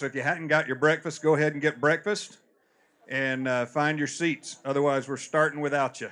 So if you hadn't got your breakfast, go ahead and get breakfast and find your seats. Otherwise, we're starting without you.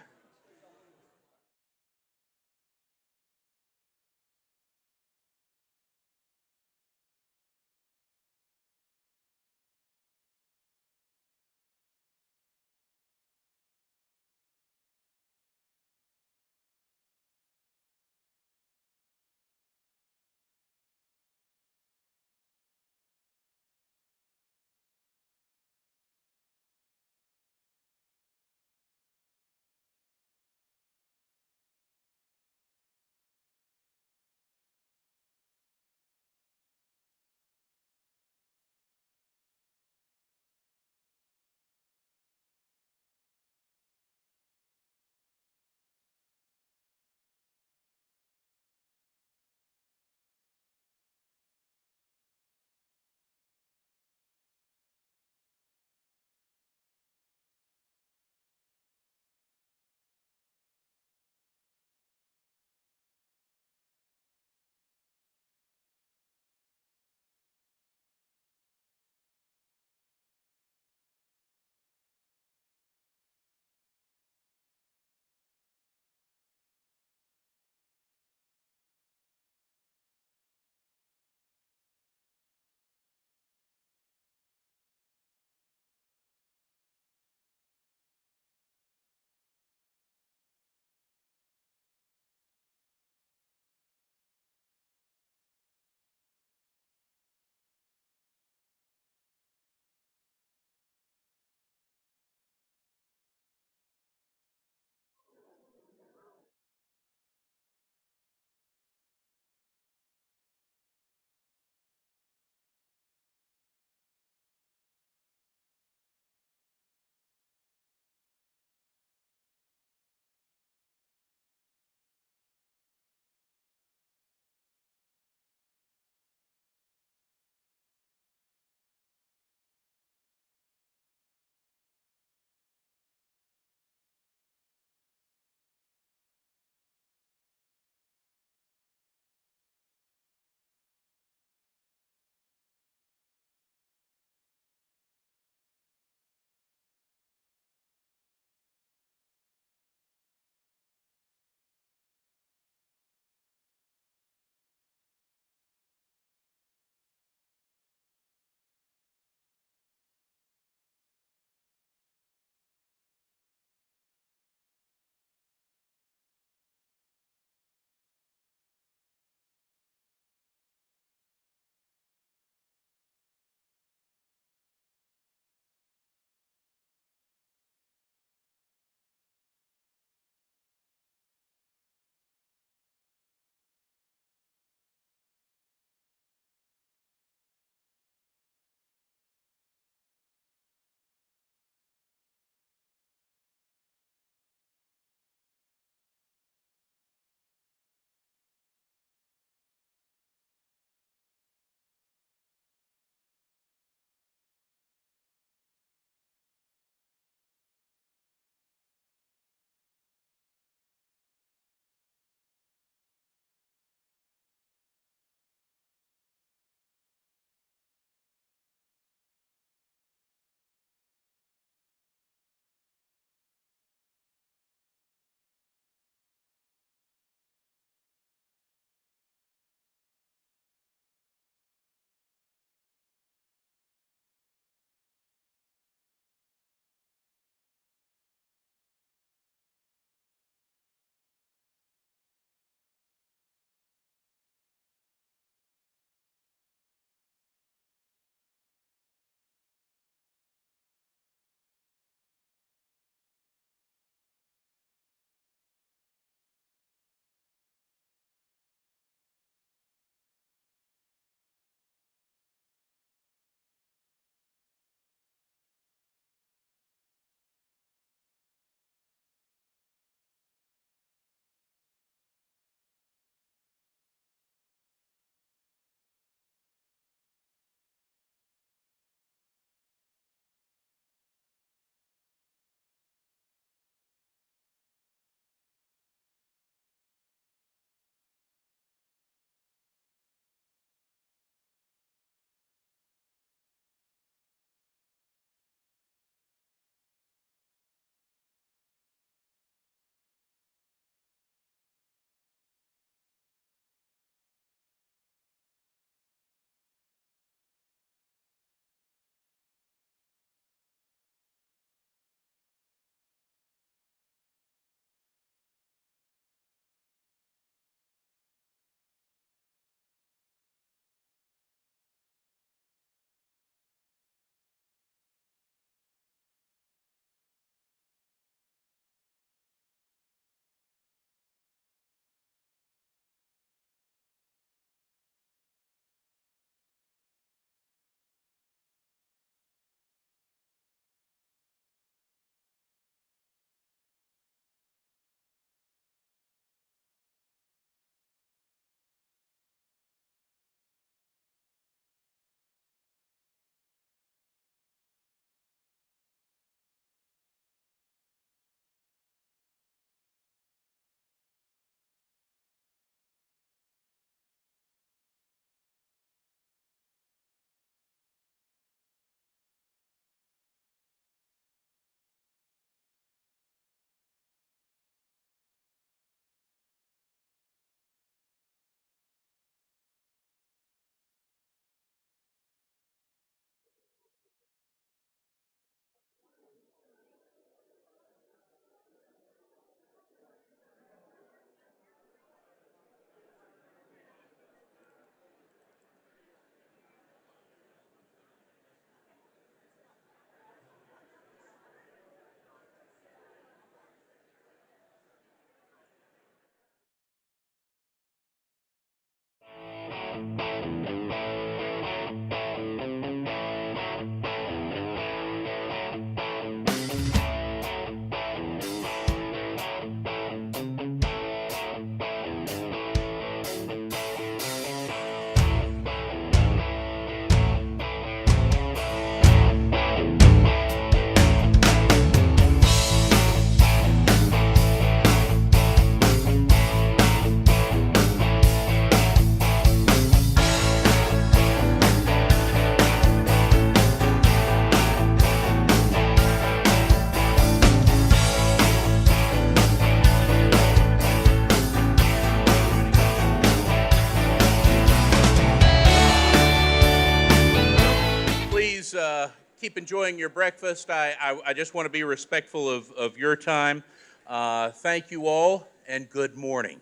please keep enjoying your breakfast. I just want to be respectful of your time. Thank you all, and good morning.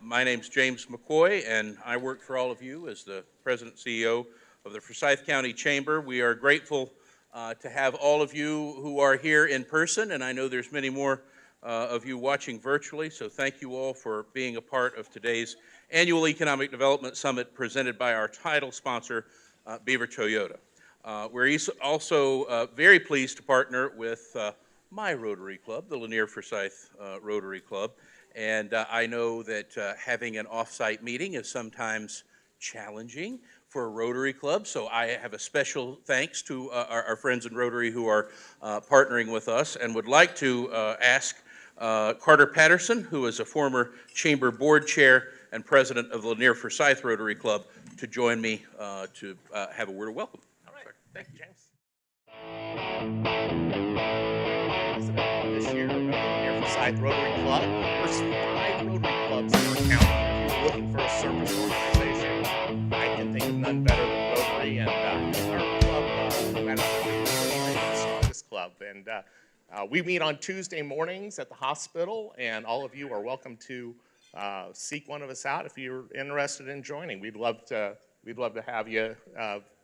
My name's James McCoy, and I work for all of you as the President and CEO of the Forsyth County Chamber. We are grateful to have all of you who are here in person, and I know there's many more of you watching virtually, so thank you all for being a part of today's Annual Economic Development Summit presented by our title sponsor, Beaver Toyota. We're also very pleased to partner with my Rotary Club, the Lanier Forsyth Rotary Club, and I know that having an off-site meeting is sometimes challenging for a Rotary Club, so I have a special thanks to our friends in Rotary who are partnering with us, and would like to ask Carter Patterson, who is a former Chamber Board Chair and President of the Lanier Forsyth Rotary Club, to join me to have a word of welcome. All right, thank you, James. President this year of the Lanier Forsyth Rotary Club. There's 5 Rotary clubs in our county. If you're looking for a service organization, I can think of none better than Rotary, and our club, no matter how many is the strongest club. And we meet on Tuesday mornings at the hospital, and all of you are welcome to seek one of us out if you're interested in joining. We'd love to have you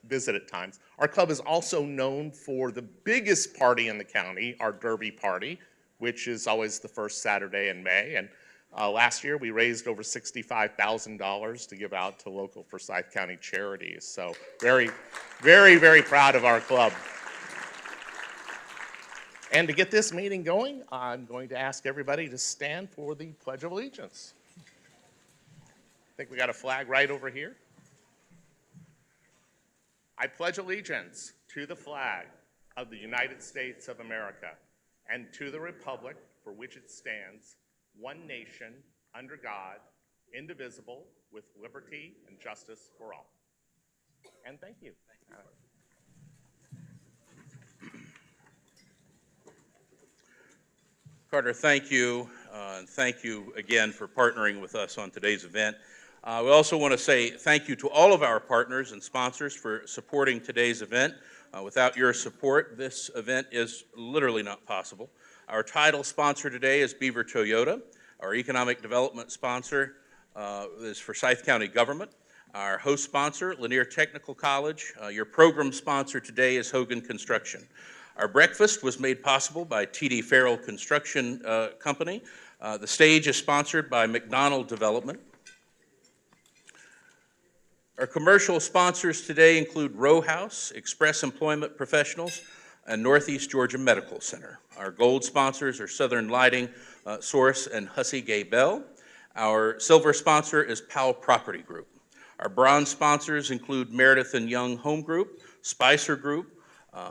visit at times. Our club is also known for the biggest party in the county, our Derby Party, which is always the first Saturday in May. And last year we raised over $65,000 to give out to local Forsyth County charities. So very, very, very proud of our club. And to get this meeting going, I'm going to ask everybody to stand for the Pledge of Allegiance. I think we got a flag right over here. I pledge allegiance to the flag of the United States of America and to the republic for which it stands, one nation, under God, indivisible, with liberty and justice for all. And thank you. Carter, thank you, and thank you again for partnering with us on today's event. We also want to say thank you to all of our partners and sponsors for supporting today's event. Without your support, this event is literally not possible. Our title sponsor today is Beaver Toyota. Our economic development sponsor is Forsyth County Government. Our host sponsor, Lanier Technical College. Your program sponsor today is Hogan Construction. Our breakfast was made possible by T.D. Farrell Construction Company. The stage is sponsored by McDonald Development. Our commercial sponsors today include Row House, Express Employment Professionals, and Northeast Georgia Medical Center. Our gold sponsors are Southern Lighting Source and Hussey Gay Bell. Our silver sponsor is Powell Property Group. Our bronze sponsors include Meredith and Young Home Group, Spicer Group,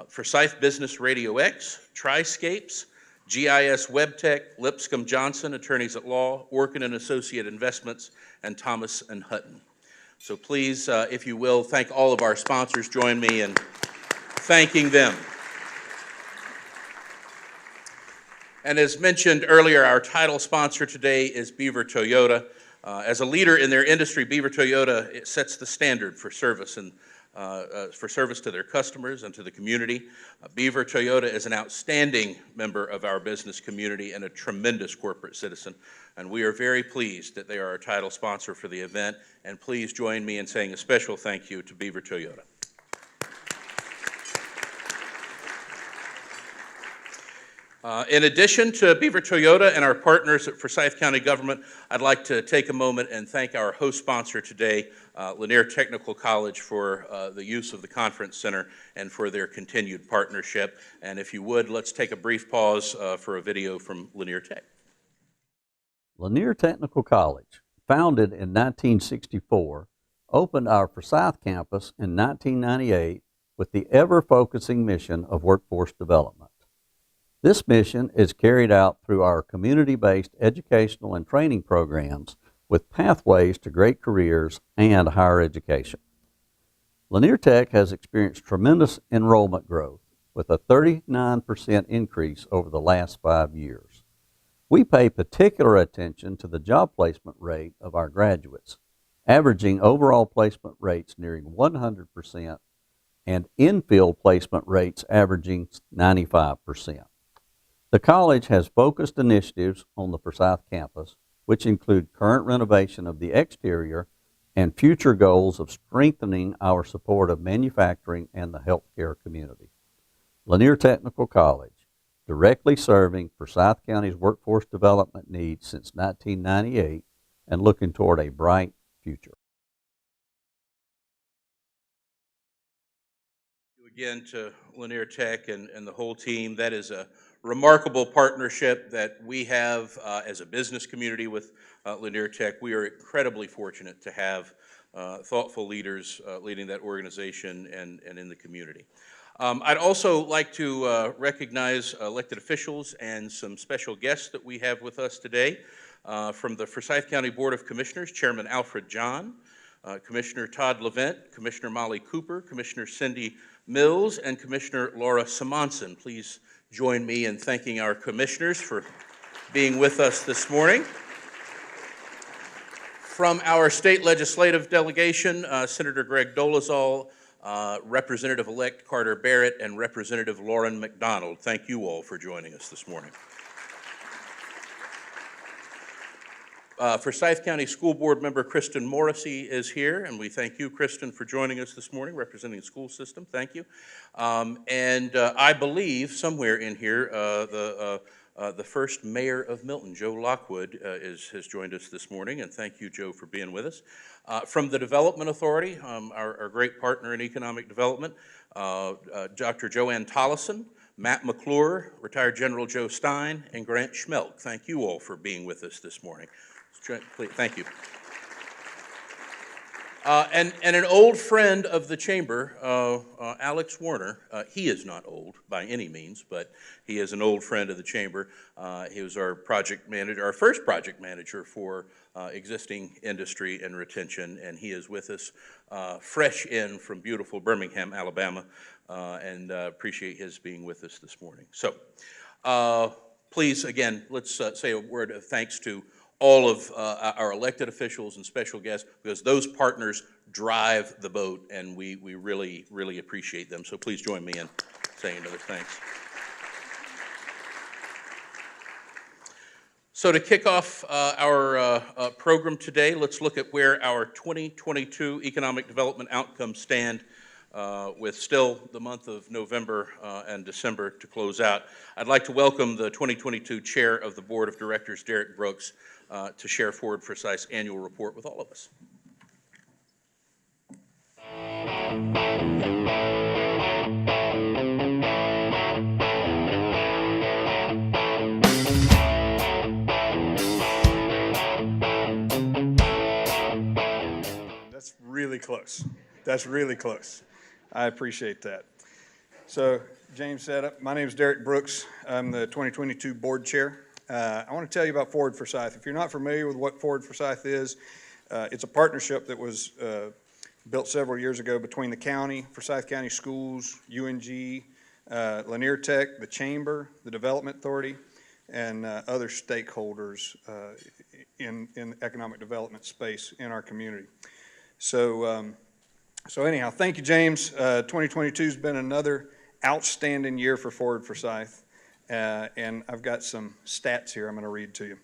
Forsyth Business Radio X, Triscapes, GIS WebTech, Lipscomb Johnson, Attorneys at Law, Orkin and Associate Investments, and Thomas and Hutton. So please, if you will, thank all of our sponsors. Join me in thanking them. And as mentioned earlier, our title sponsor today is Beaver Toyota. As a leader in their industry, Beaver Toyota sets the standard for service and for service to their customers and to the community. Beaver Toyota is an outstanding member of our business community and a tremendous corporate citizen. And we are very pleased that they are our title sponsor for the event. And please join me in saying a special thank you to Beaver Toyota. In addition to Beaver Toyota and our partners at Forsyth County Government, I'd like to take a moment and thank our host sponsor today, Lanier Technical College, for the use of the conference center and for their continued partnership. And if you would, let's take a brief pause for a video from Lanier Tech. Lanier Technical College, founded in 1964, opened our Forsyth campus in 1998 with the ever-focusing mission of workforce development. This mission is carried out through our community-based educational and training programs with pathways to great careers and higher education. Lanier Tech has experienced tremendous enrollment growth with a 39% increase over the last 5 years. We pay particular attention to the job placement rate of our graduates, averaging overall placement rates nearing 100% and infield placement rates averaging 95%. The college has focused initiatives on the Forsyth campus, which include current renovation of the exterior and future goals of strengthening our support of manufacturing and the healthcare community. Lanier Technical College, directly serving Forsyth County's workforce development needs since 1998 and looking toward a bright future. Again to Lanier Tech and the whole team. That is a remarkable partnership that we have as a business community with Lanier Tech. We are incredibly fortunate to have thoughtful leaders leading that organization and in the community. I'd also like to recognize elected officials and some special guests that we have with us today. From the Forsyth County Board of Commissioners, Chairman Alfred John, Commissioner Todd Levent, Commissioner Molly Cooper, Commissioner Cindy Mills, and Commissioner Laura Simonson. Please join me in thanking our commissioners for being with us this morning. From our state legislative delegation, Senator Greg Dolezal, Representative-elect Carter Barrett, and Representative Lauren McDonald. Thank you all for joining us this morning. Forsyth County School Board member Kristen Morrissey is here, and we thank you, Kristen, for joining us this morning, representing the school system. Thank you. I believe somewhere in here, the first mayor of Milton, Joe Lockwood, has joined us this morning, and thank you, Joe, for being with us. From the Development Authority, our great partner in economic development, Dr. Joanne Tollison, Matt McClure, retired General Joe Stein, and Grant Schmelk. Thank you all for being with us this morning. Thank you. And an old friend of the chamber, Alex Warner. He is not old by any means, but he is an old friend of the chamber. He was our project manager, our first project manager for existing industry and retention, and he is with us fresh in from beautiful Birmingham, Alabama, and appreciate his being with us this morning. So please, again, let's say a word of thanks to all of our elected officials and special guests, because those partners drive the boat, and we really, really appreciate them. So please join me in saying another thanks. So to kick off our program today, let's look at where our 2022 economic development outcomes stand with still the month of November and December to close out. I'd like to welcome the 2022 Chair of the Board of Directors, Derek Brooks, to share Forward Forsyth's annual report with all of us. That's really close. That's really close. I appreciate that. So, James said, my name is Derek Brooks. I'm the 2022 board chair. I want to tell you about Forward Forsyth. If you're not familiar with what Forward Forsyth is, it's a partnership that was built several years ago between the county, Forsyth County Schools, UNG, Lanier Tech, the Chamber, the Development Authority, and other stakeholders in the economic development space in our community. So anyhow, thank you, James. 2022 has been another outstanding year for Forward Forsyth. And I've got some stats here I'm going to read to you.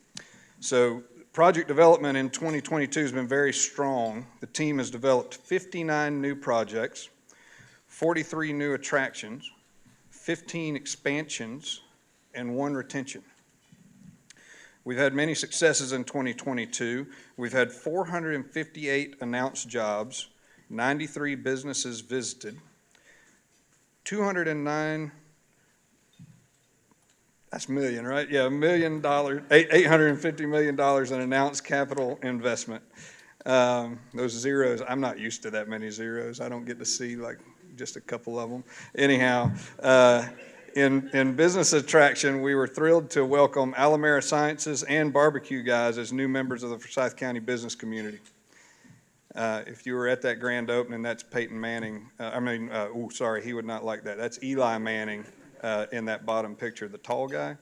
So project development in 2022 has been very strong. The team has developed 59 new projects, 43 new attractions, 15 expansions, and 1 retention. We've had many successes in 2022. We've had 458 announced jobs, 93 businesses visited, 209 That's million, right? Yeah, $1 million, $850 million in announced capital investment. Those zeros, I'm not used to that many zeros. I don't get to see like just a couple of them. Anyhow, in business attraction, we were thrilled to welcome Alamera Sciences and Barbecue Guys as new members of the Forsyth County business community. If you were at that grand opening, that's Peyton Manning. Sorry, he would not like that. That's Eli Manning. In that bottom picture, the tall guy.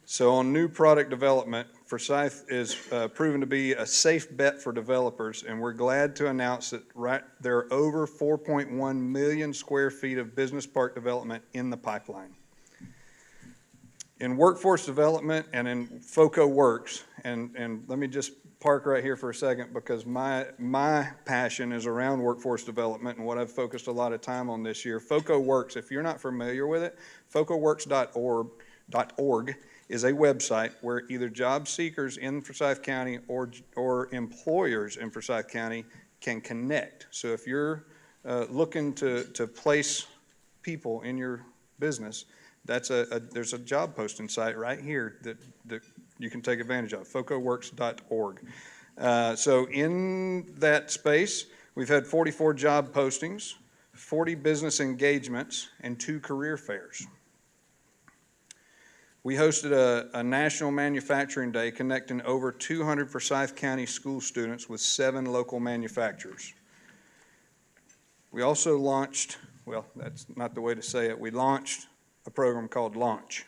So on new product development, Forsyth is proven to be a safe bet for developers, and we're glad to announce that there are over 4.1 million square feet of business park development in the pipeline. In workforce development and in FOCO Works, and let me just park right here for a second because my passion is around workforce development and what I've focused a lot of time on this year. FOCO Works, if you're not familiar with it, focoworks.org is a website where either job seekers in Forsyth County or employers in Forsyth County can connect. So if you're looking to place people in your business, there's a job posting site right here that you can take advantage of, focoworks.org. So in that space, we've had 44 job postings, 40 business engagements, and 2 career fairs. We hosted a National Manufacturing Day connecting over 200 Forsyth County school students with 7 local manufacturers. We also launched, well, that's not the way to say it, we launched a program called Launch.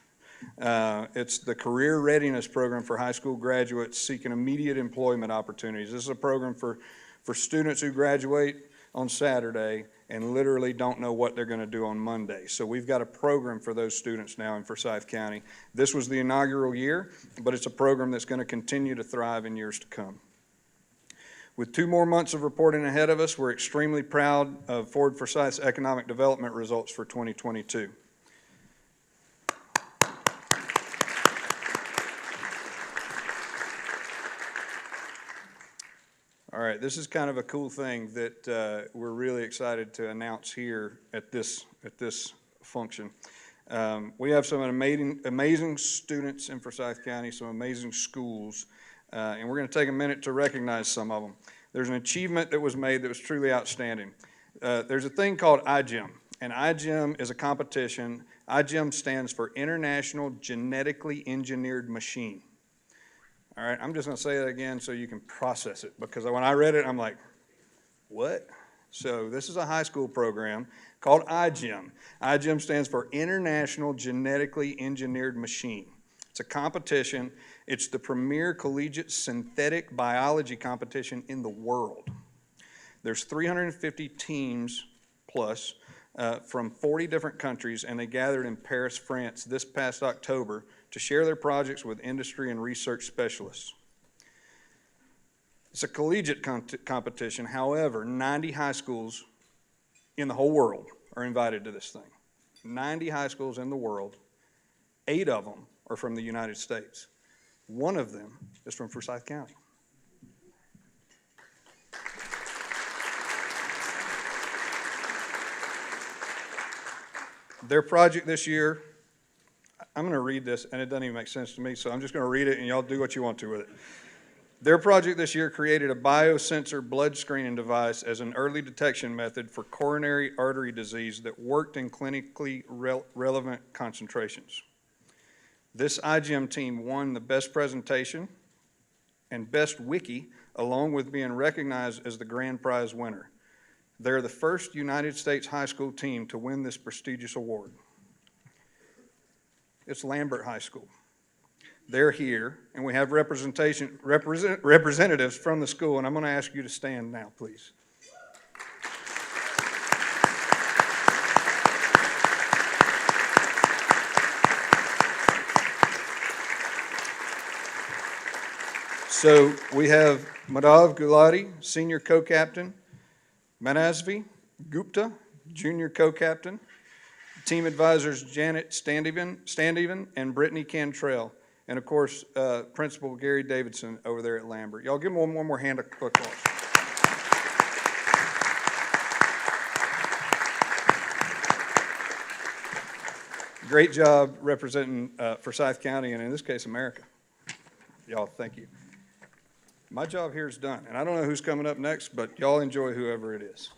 It's the Career Readiness Program for high school graduates seeking immediate employment opportunities. This is a program for students who graduate on Saturday and literally don't know what they're going to do on Monday. So we've got a program for those students now in Forsyth County. This was the inaugural year, but it's a program that's going to continue to thrive in years to come. With 2 more months of reporting ahead of us, we're extremely proud of Ford Forsyth's economic development results for 2022. All right, this is kind of a cool thing that we're really excited to announce here at this function. We have some amazing students in Forsyth County, some amazing schools, and we're going to take a minute to recognize some of them. There's an achievement that was made that was truly outstanding. There's a thing called iGEM, and iGEM is a competition. iGEM stands for International Genetically Engineered Machine. All right, I'm just going to say that again so you can process it, because when I read it, I'm like, what? So this is a high school program called iGEM. iGEM stands for International Genetically Engineered Machine. It's a competition. It's the premier collegiate synthetic biology competition in the world. There's 350 teams plus from 40 different countries, and they gathered in Paris, France this past October to share their projects with industry and research specialists. It's a collegiate competition. However, 90 high schools in the whole world are invited to this thing. 90 high schools in the world, 8 of them are from the United States. 1 of them is from Forsyth County. Their project this year, I'm going to read this, and it doesn't even make sense to me, so I'm just going to read it, and y'all do what you want to with it. Their project this year created a biosensor blood screening device as an early detection method for coronary artery disease that worked in clinically relevant concentrations. This iGEM team won the best presentation and best wiki, along with being recognized as the grand prize winner. They're the first United States high school team to win this prestigious award. It's Lambert High School. They're here, and we have representatives from the school, and I'm going to ask you to stand now, please. So we have Madhav Gulati, senior co-captain, Manasvi Gupta, junior co-captain, team advisors Janet Standeven and Brittany Cantrell, and of course, Principal Gary Davidson over there at Lambert. Y'all give them one more hand of applause. Great job representing Forsyth County, and in this case, America. Y'all, thank you. My job here is done, and I don't know who's coming up next, but y'all enjoy whoever it is.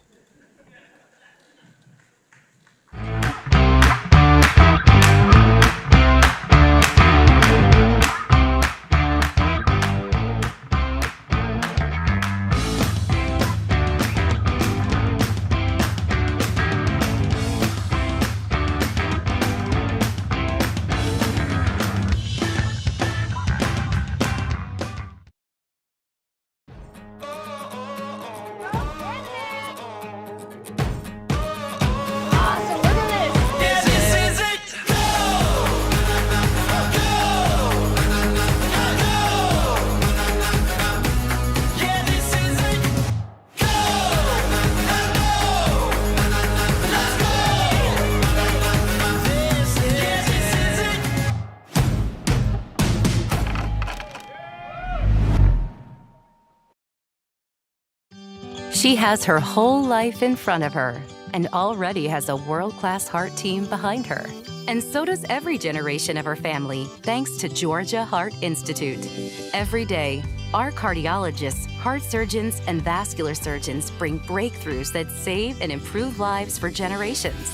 She has her whole life in front of her and already has a world-class heart team behind her. And so does every generation of her family, thanks to Georgia Heart Institute. Every day, our cardiologists, heart surgeons, and vascular surgeons bring breakthroughs that save and improve lives for generations.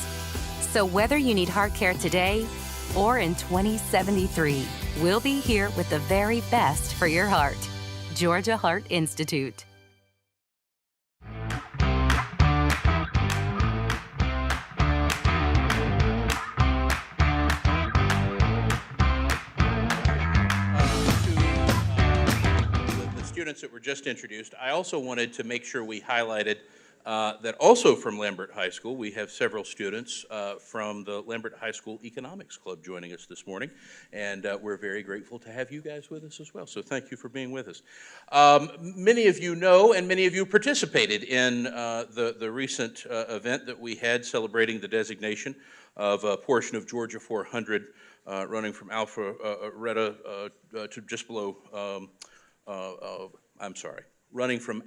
So whether you need heart care today or in 2073, we'll be here with the very best for your heart. Georgia Heart Institute. Students that were just introduced, I also wanted to make sure we highlighted that also from Lambert High School, we have several students from the Lambert High School Economics Club joining us this morning, and we're very grateful to have you guys with us as well, so thank you for being with us. Many of you know, and many of you participated in the recent event that we had celebrating the designation of a portion of Georgia 400 running from Alpharetta to just below running from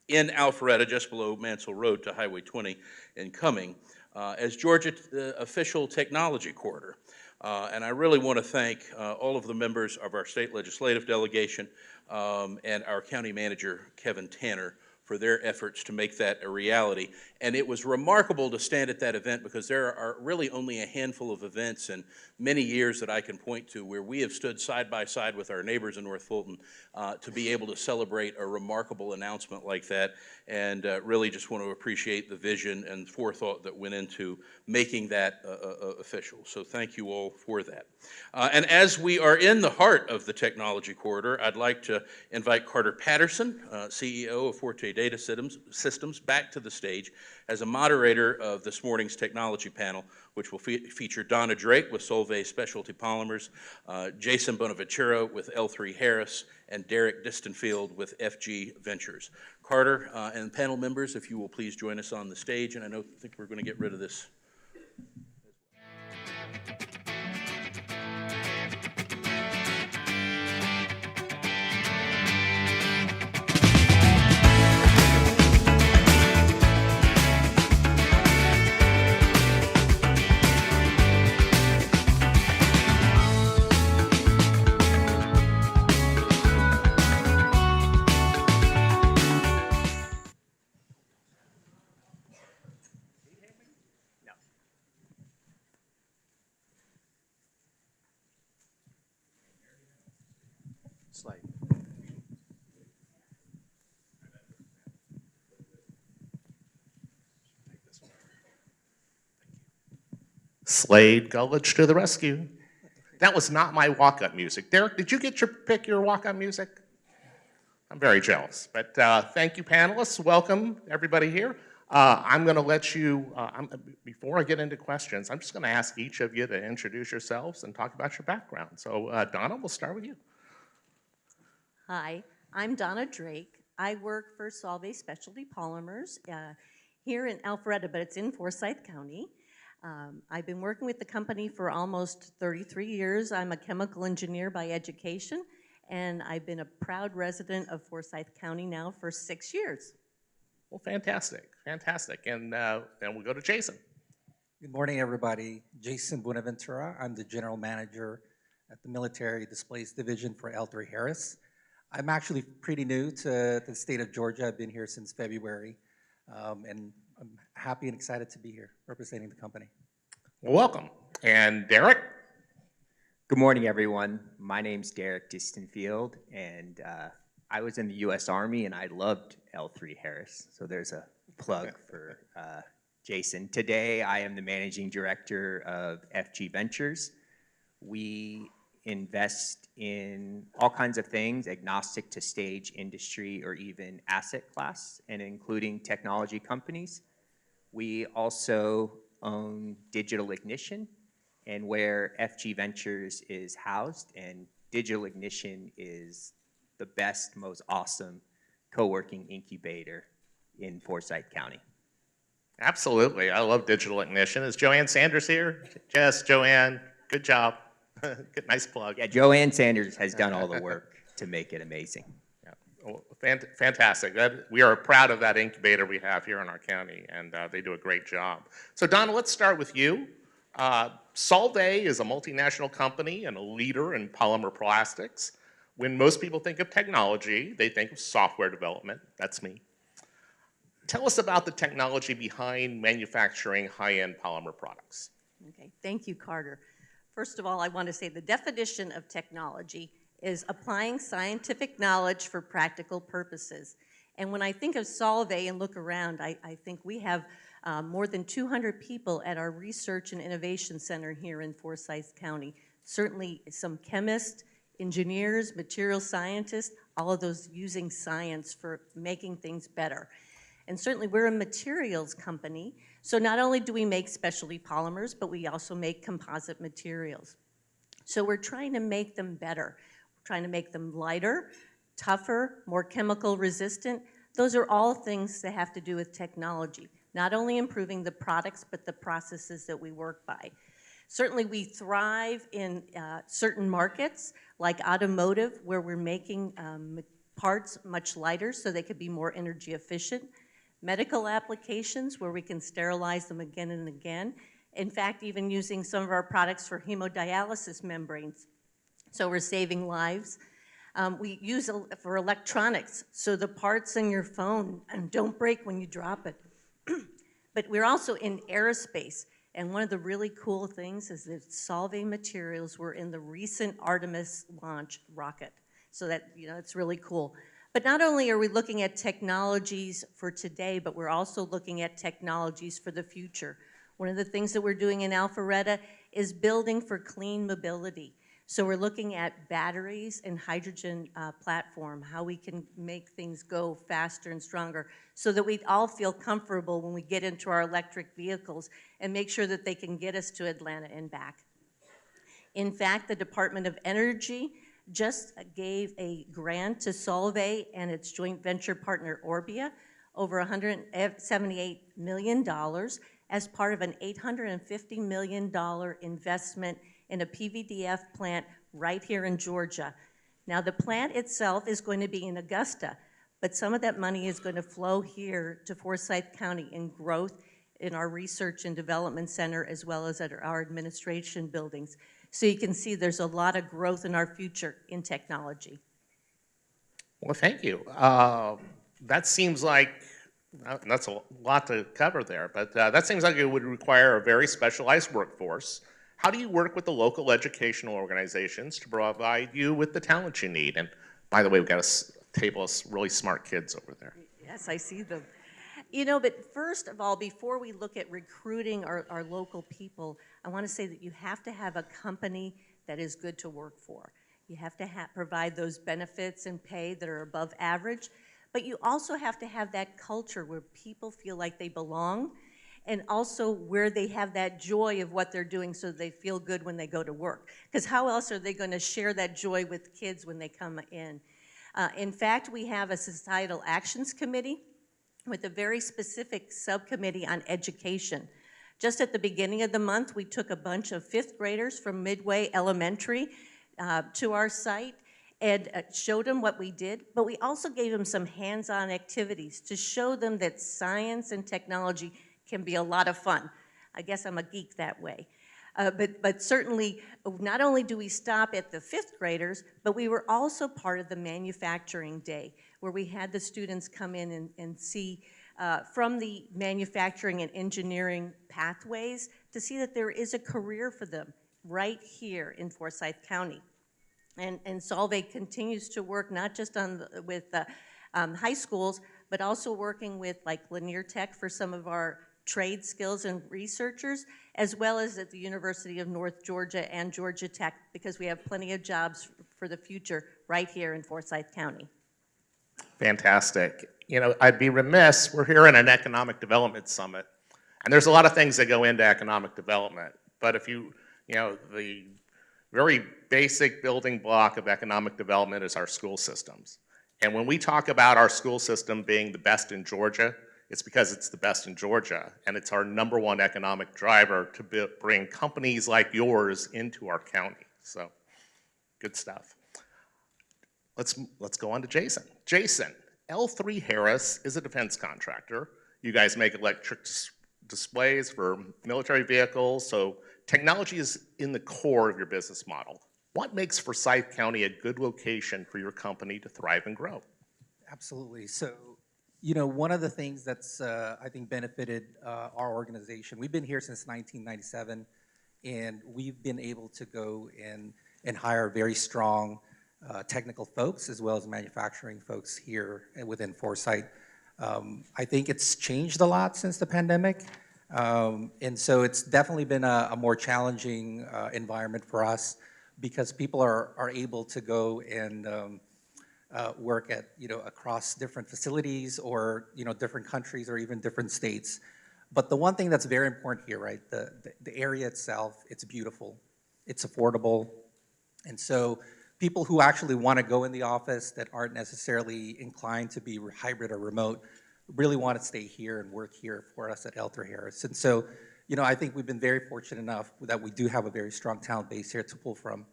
in Alpharetta, just below Mansell Road to Highway 20 and coming, as Georgia official technology corridor. And I really want to thank all of the members of our state legislative delegation and our county manager, Kevin Tanner, for their efforts to make that a reality. And it was remarkable to stand at that event because there are really only a handful of events in many years that I can point to where we have stood side by side with our neighbors in North Fulton to be able to celebrate a remarkable announcement like that, and really just want to appreciate the vision and forethought that went into making that official. So thank you all for that. And as we are in the heart of the technology corridor, I'd like to invite Carter Patterson, CEO of Forte Data Systems, back to the stage as a moderator of this morning's technology panel, which will feature Donna Drake with Solvay Specialty Polymers, Jason Bonaventura with L3 Harris, and Derek Distenfield with FG Ventures. Carter and panel members, if you will please join us on the stage, and I think we're going to get rid of this. Slade Gullich to the rescue. That was not my walk-up music. Derek, did you get pick your walk-up music? I'm very jealous. But thank you, panelists. Welcome, everybody here. I'm going to let you, before I get into questions, I'm just going to ask each of you to introduce yourselves and talk about your background. So Donna, we'll start with you. Hi, I'm Donna Drake. I work for Solvay Specialty Polymers here in Alpharetta, but it's in Forsyth County. I've been working with the company for almost 33 years. I'm a chemical engineer by education, and I've been a proud resident of Forsyth County now for 6 years. Well, fantastic, fantastic. And then we'll go to Jason. Good morning, everybody. Jason Bonaventura. I'm the general manager at the Military Displays Division for L3 Harris. I'm actually pretty new to the state of Georgia. I've been here since February, and I'm happy and excited to be here representing the company. Well, welcome. And Derek? Good morning, everyone. My name's Derek Distenfield, and I was in the U.S. Army, and I loved L3 Harris, so there's a plug for Jason. Today, I am the managing director of FG Ventures. We invest in all kinds of things, agnostic to stage, industry, or even asset class, and including technology companies. We also own Digital Ignition, and where FG Ventures is housed, and Digital Ignition is the best, most awesome co-working incubator in Forsyth County. Absolutely. I love Digital Ignition. Is Joanne Sanders here? Yes, Joanne. Good job. Good, nice plug. Yeah, Joanne Sanders has done all the work to make it amazing. Yeah. Well, fantastic. We are proud of that incubator we have here in our county, and they do a great job. So Donna, let's start with you. Solvay is a multinational company and a leader in polymer plastics. When most people think of technology, they think of software development. That's me. Tell us about the technology behind manufacturing high-end polymer products. Okay, thank you, Carter. First of all, I want to say the definition of technology is applying scientific knowledge for practical purposes. And when I think of Solvay and look around, I think we have more than 200 people at our Research and Innovation Center here in Forsyth County. Certainly some chemists, engineers, material scientists, all of those using science for making things better. And certainly we're a materials company, so not only do we make specialty polymers, but we also make composite materials. So we're trying to make them better. We're trying to make them lighter, tougher, more chemical resistant. Those are all things that have to do with technology, not only improving the products, but the processes that we work by. Certainly we thrive in certain markets, like automotive, where we're making parts much lighter so they could be more energy efficient. Medical applications, where we can sterilize them again and again. In fact, even using some of our products for hemodialysis membranes. So we're saving lives. We use it for electronics, so the parts in your phone don't break when you drop it. But we're also in aerospace. And one of the really cool things is that Solvay materials were in the recent Artemis launch rocket. So that, it's really cool. But not only are we looking at technologies for today, but we're also looking at technologies for the future. One of the things that we're doing in Alpharetta is building for clean mobility. So we're looking at batteries and hydrogen platform, how we can make things go faster and stronger so that we all feel comfortable when we get into our electric vehicles and make sure that they can get us to Atlanta and back. In fact, the Department of Energy just gave a grant to Solvay and its joint venture partner Orbia, over $178 million as part of an $850 million investment in a PVDF plant right here in Georgia. Now the plant itself is going to be in Augusta, but some of that money is going to flow here to Forsyth County in growth in our research and development center as well as at our administration buildings. So you can see there's a lot of growth in our future in technology. Well, thank you. That seems like, that's a lot to cover there, but that seems like it would require a very specialized workforce. How do you work with the local educational organizations to provide you with the talent you need? And by the way, we've got a table of really smart kids over there. Yes, I see them. But first of all, before we look at recruiting our local people, I want to say that you have to have a company that is good to work for. You have to provide those benefits and pay that are above average, but you also have to have that culture where people feel like they belong and also where they have that joy of what they're doing so they feel good when they go to work. Because how else are they going to share that joy with kids when they come in? In fact, we have a societal actions committee with a very specific subcommittee on education. Just at the beginning of the month, we took a bunch of 5th graders from Midway Elementary to our site and showed them what we did, but we also gave them some hands-on activities to show them that science and technology can be a lot of fun. I guess I'm a geek that way. But certainly, not only do we stop at the 5th graders, but we were also part of the manufacturing day, where we had the students come in and see from the manufacturing and engineering pathways to see that there is a career for them right here in Forsyth County. And Solvay continues to work not just with high schools, but also working with like Lanier Tech for some of our trade skills and researchers, as well as at the University of North Georgia and Georgia Tech, because we have plenty of jobs for the future right here in Forsyth County. Fantastic. I'd be remiss, we're here in an economic development summit, and there's a lot of things that go into economic development, but if the very basic building block of economic development is our school systems. And when we talk about our school system being the best in Georgia, it's because it's the best in Georgia, and it's our #1 economic driver to bring companies like yours into our county. So, good stuff. let's go on to Jason. Jason, L3 Harris is a defense contractor. You guys make electric displays for military vehicles, so technology is in the core of your business model. What makes Forsyth County a good location for your company to thrive and grow? Absolutely. So, one of the things that's, I think, benefited our organization, we've been here since 1997, and we've been able to go and hire very strong technical folks as well as manufacturing folks here within Forsyth. I think it's changed a lot since the pandemic, and so it's definitely been a more challenging environment for us because people are able to go and work at, across different facilities or, different countries or even different states. But the one thing that's very important here, right, the area itself, it's beautiful, it's affordable, and so people who actually want to go in the office that aren't necessarily inclined to be hybrid or remote really want to stay here and work here for us at L3 Harris. And so, I think we've been very fortunate enough that we do have a very strong talent base here to pull from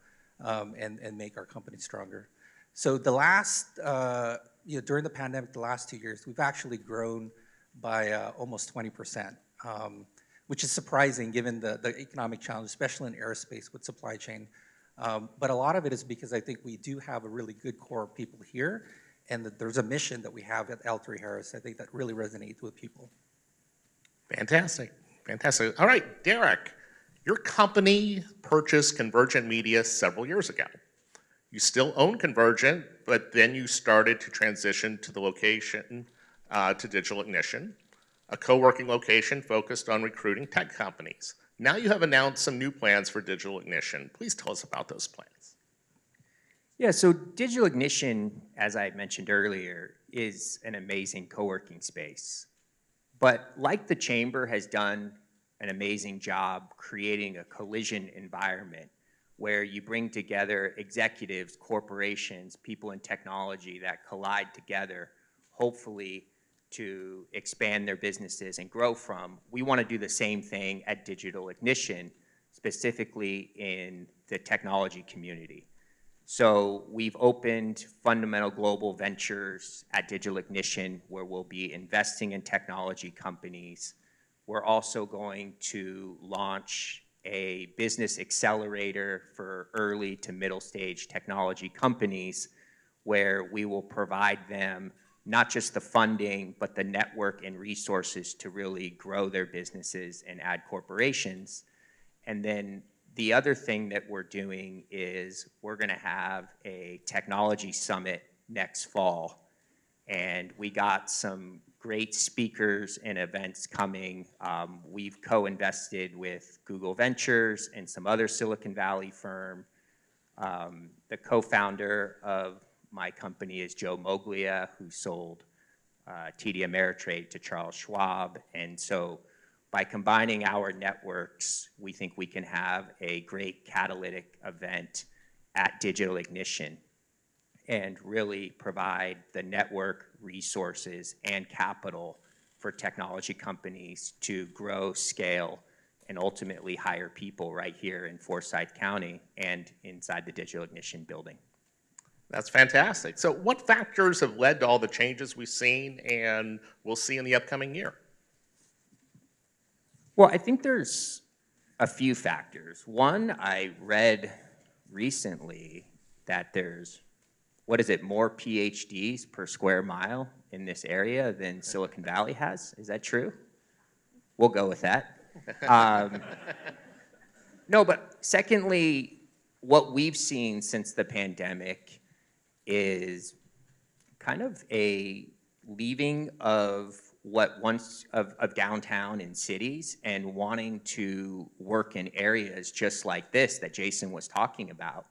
and make our company stronger. So the last, during the pandemic, the last 2 years, we've actually grown by almost 20%, which is surprising given the economic challenge, especially in aerospace with supply chain. But a lot of it is because I think we do have a really good core of people here, and that there's a mission that we have at L3 Harris, I think that really resonates with people. Fantastic, fantastic. All right, Derek, your company purchased Convergent Media several years ago. You still own Convergent, but then you started to transition to the location to Digital Ignition, a co-working location focused on recruiting tech companies. Now you have announced some new plans for Digital Ignition. Please tell us about those plans. Yeah, so Digital Ignition, as I mentioned earlier, is an amazing co-working space. But like the Chamber has done an amazing job creating a collision environment where you bring together executives, corporations, people in technology that collide together, hopefully to expand their businesses and grow from. We want to do the same thing at Digital Ignition, specifically in the technology community. So we've opened Fundamental Global Ventures at Digital Ignition, where we'll be investing in technology companies. We're also going to launch a business accelerator for early to middle stage technology companies, where we will provide them not just the funding, but the network and resources to really grow their businesses and add corporations. And then the other thing that we're doing is we're going to have a technology summit next fall. And we got some great speakers and events coming. We've co-invested with Google Ventures and some other Silicon Valley firm. The co-founder of my company is Joe Moglia, who sold TD Ameritrade to Charles Schwab. And so by combining our networks, we think we can have a great catalytic event at Digital Ignition and really provide the network resources and capital for technology companies to grow, scale, and ultimately hire people right here in Forsyth County and inside the Digital Ignition building. That's fantastic. So what factors have led to all the changes we've seen and we'll see in the upcoming year? Well, I think there's a few factors. One, I read recently that there's, more PhDs per square mile in this area than Silicon Valley has. Is that true? We'll go with that. No, but secondly, what we've seen since the pandemic is kind of a leaving of what once of downtown in cities and wanting to work in areas just like this that Jason was talking about.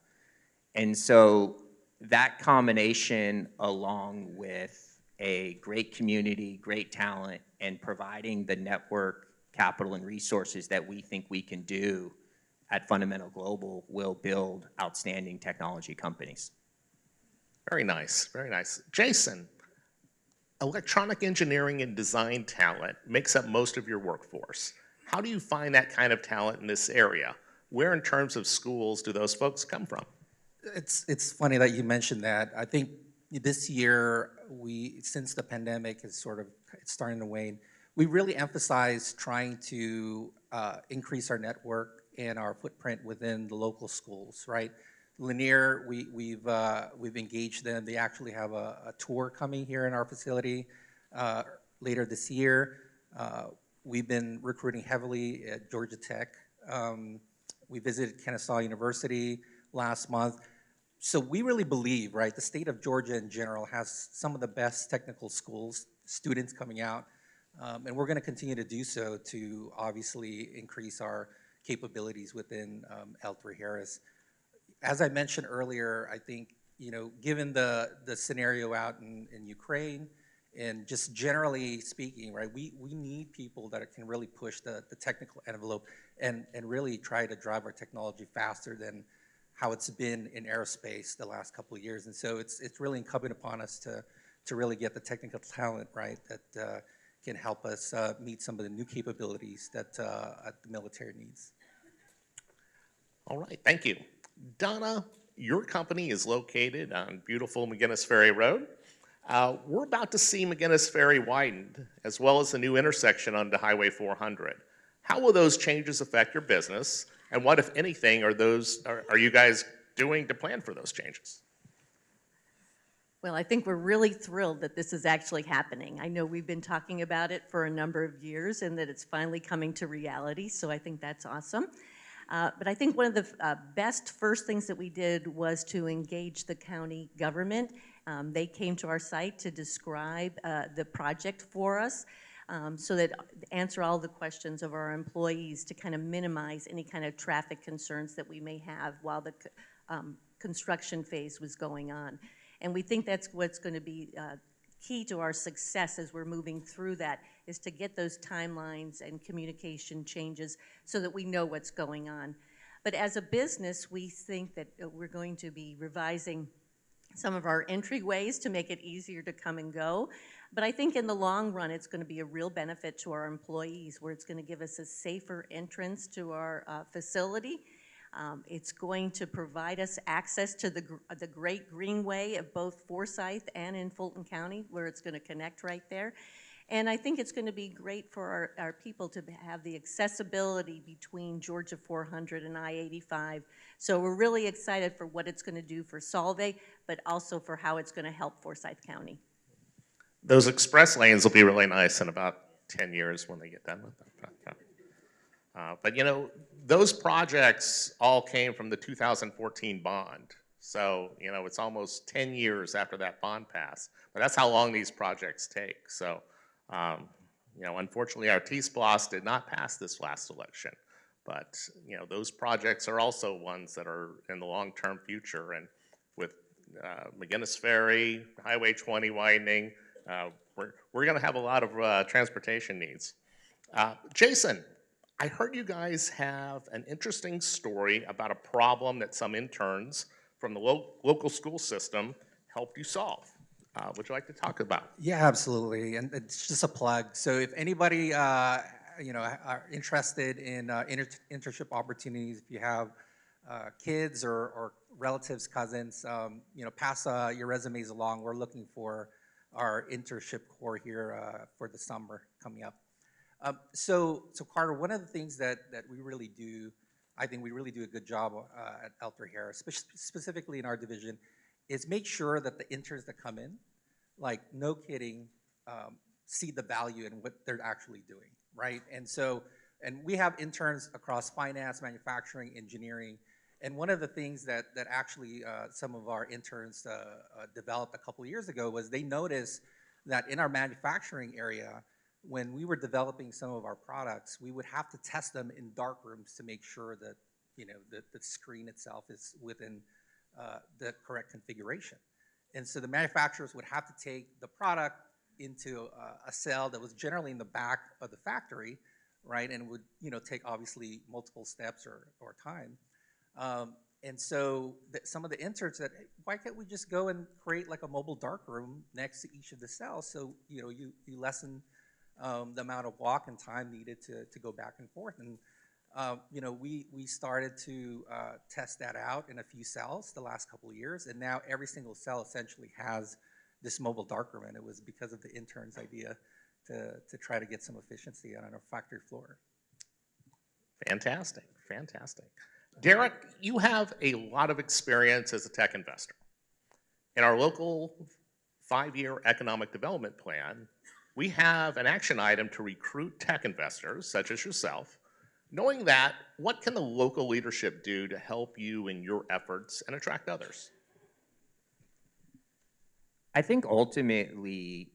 And so that combination, along with a great community, great talent, and providing the network, capital, and resources that we think we can do at Fundamental Global, will build outstanding technology companies. Very nice, very nice. Jason, electronic engineering and design talent makes up most of your workforce. How do you find that kind of talent in this area? Where in terms of schools do those folks come from? It's funny that you mentioned that. I think this year, since the pandemic is sort of it's starting to wane, we really emphasize trying to increase our network and our footprint within the local schools, right? Lanier, we've engaged them. They actually have a tour coming here in our facility later this year. We've been recruiting heavily at Georgia Tech. We visited Kennesaw University last month. So we really believe, right, the state of Georgia in general has some of the best technical schools, students coming out, and we're going to continue to do so to obviously increase our capabilities within L3 Harris. As I mentioned earlier, I think, given the scenario out in Ukraine, and just generally speaking, right, we need people that can really push the technical envelope and really try to drive our technology faster than how it's been in aerospace the last couple of years. And so it's really incumbent upon us to really get the technical talent, right, that can help us meet some of the new capabilities that the military needs. All right, thank you. Donna, your company is located on beautiful McGinnis Ferry Road. We're about to see McGinnis Ferry widened, as well as the new intersection onto Highway 400. How will those changes affect your business? And what, if anything, are you guys doing to plan for those changes? Well, I think we're really thrilled that this is actually happening. I know we've been talking about it for a number of years and that it's finally coming to reality, so I think that's awesome. But I think one of the best first things that we did was to engage the county government. They came to our site to describe the project for us, so that answer all the questions of our employees to kind of minimize any kind of traffic concerns that we may have while the construction phase was going on. And we think that's what's going to be key to our success as we're moving through that, is to get those timelines and communication changes so that we know what's going on. But as a business, we think that we're going to be revising some of our entryways to make it easier to come and go. But I think in the long run, it's going to be a real benefit to our employees, where it's going to give us a safer entrance to our facility. It's going to provide us access to the great greenway of both Forsyth and in Fulton County, where it's going to connect right there. And I think it's going to be great for our people to have the accessibility between Georgia 400 and I-85. So we're really excited for what it's going to do for Solvay, but also for how it's going to help Forsyth County. Those express lanes will be really nice in about 10 years when they get done with them. But those projects all came from the 2014 bond. So, it's almost 10 years after that bond passed. But that's how long these projects take. So, unfortunately, our T-SPLOS did not pass this last election. But, those projects are also ones that are in the long-term future. And with McGinnis Ferry, Highway 20 widening, we're going to have a lot of transportation needs. Jason, I heard you guys have an interesting story about a problem that some interns from the local school system helped you solve. Would you like to talk about? Yeah, absolutely, and it's just a plug. So if anybody are interested in internship opportunities, if you have kids or relatives, cousins, pass your resumes along. We're looking for our internship corps here for the summer coming up. So Carter, one of the things that we really do, I think we really do a good job at L3 Harris, specifically in our division, is make sure that the interns that come in, like no kidding, see the value in what they're actually doing, right? And we have interns across finance, manufacturing, engineering, and one of the things that actually some of our interns developed a couple of years ago was they noticed that in our manufacturing area, when we were developing some of our products, we would have to test them in dark rooms to make sure that the screen itself is within the correct configuration. And so the manufacturers would have to take the product into a cell that was generally in the back of the factory, right, and would take obviously multiple steps or time. And so some of the interns said, hey, why can't we just go and create like a mobile dark room next to each of the cells, so you lessen the amount of walk and time needed to go back and forth. And We started to test that out in a few cells the last couple of years, and now every single cell essentially has this mobile darkroom, and it was because of the intern's idea to try to get some efficiency on our factory floor. Fantastic, fantastic. Derek, you have a lot of experience as a tech investor. In our local 5-year economic development plan, we have an action item to recruit tech investors, such as yourself. Knowing that, what can the local leadership do to help you in your efforts and attract others? I think ultimately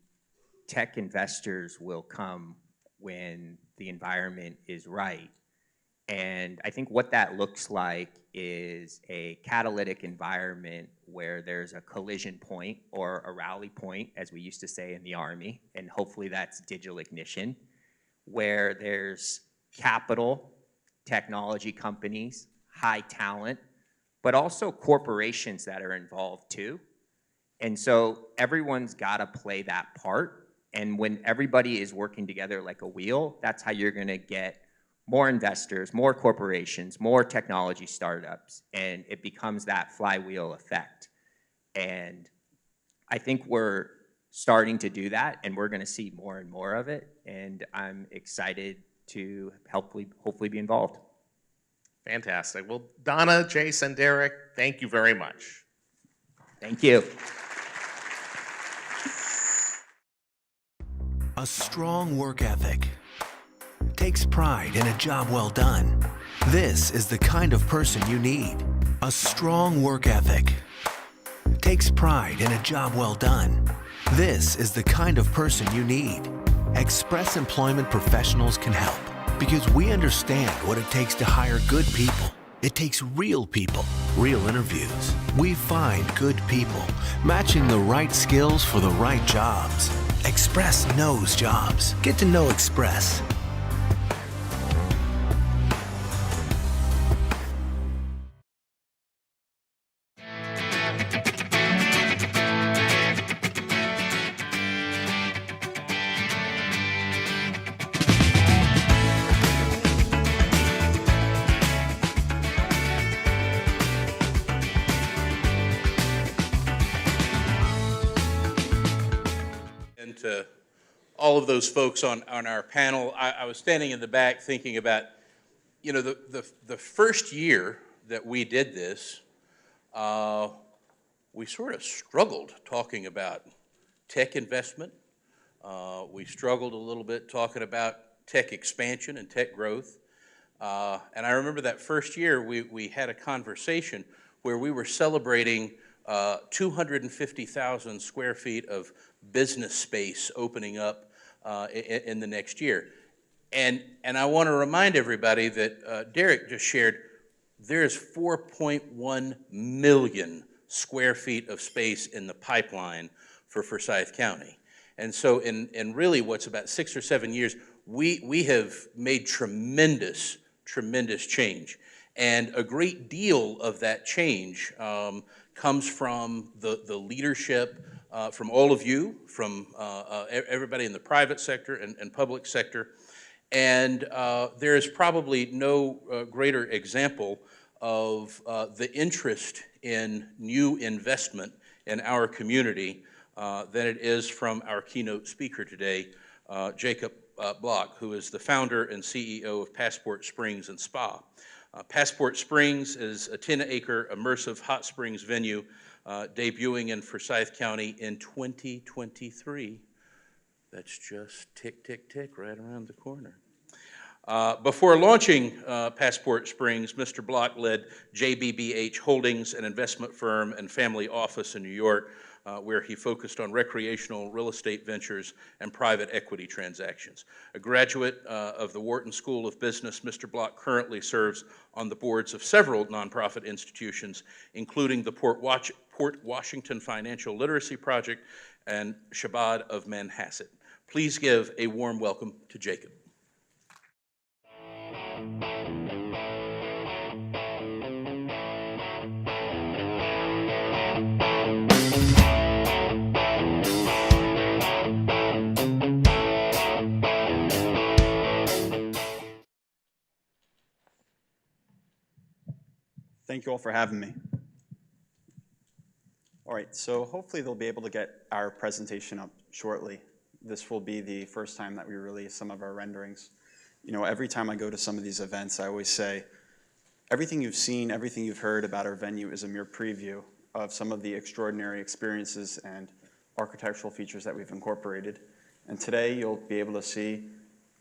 tech investors will come when the environment is right. And I think what that looks like is a catalytic environment where there's a collision point or a rally point, as we used to say in the Army, and hopefully that's digital ignition, where there's capital, technology companies, high talent, but also corporations that are involved too. And so everyone's got to play that part. And when everybody is working together like a wheel, that's how you're going to get more investors, more corporations, more technology startups, and it becomes that flywheel effect. And I think we're starting to do that, and we're going to see more and more of it, and I'm excited to hopefully be involved. Fantastic. Well, Donna, Jason, Derek, thank you very much. Thank you. A strong work ethic takes pride in a job well done. This is the kind of person you need. A strong work ethic takes pride in a job well done. This is the kind of person you need. Express Employment Professionals can help because we understand what it takes to hire good people. It takes real people, real interviews. We find good people, matching the right skills for the right jobs. Express knows jobs. Get to know Express. And to all of those folks on our panel, I was standing in the back thinking about, the first year that we did this, we sort of struggled talking about tech investment. We struggled a little bit talking about tech expansion and tech growth. And I remember that first year we had a conversation where we were celebrating 250,000 square feet of business space opening up in the next year. And I want to remind everybody that Derek just shared, there's 4.1 million square feet of space in the pipeline for Forsyth County. And so in really what's about 6 or 7 years, we have made tremendous change. And a great deal of that change comes from the leadership from all of you, from everybody in the private sector and public sector. And there is probably no greater example of the interest in new investment in our community than it is from our keynote speaker today, Jacob Block, who is the founder and CEO of Passport Springs and Spa. Passport Springs is a 10-acre immersive hot springs venue debuting in Forsyth County in 2023. That's just tick, tick, tick right around the corner. Before launching Passport Springs, Mr. Block led JBBH Holdings, an investment firm and family office in New York, where he focused on recreational real estate ventures and private equity transactions. A graduate of the Wharton School of Business, Mr. Block currently serves on the boards of several nonprofit institutions, including the Port Washington Financial Literacy Project and Shabbat of Manhasset. Please give a warm welcome to Jacob. Thank you all for having me. All right, so hopefully they'll be able to get our presentation up shortly. This will be the first time that we release some of our renderings. You know, every time I go to some of these events, I always say, everything you've seen, everything you've heard about our venue is a mere preview of some of the extraordinary experiences and architectural features that we've incorporated. And today you'll be able to see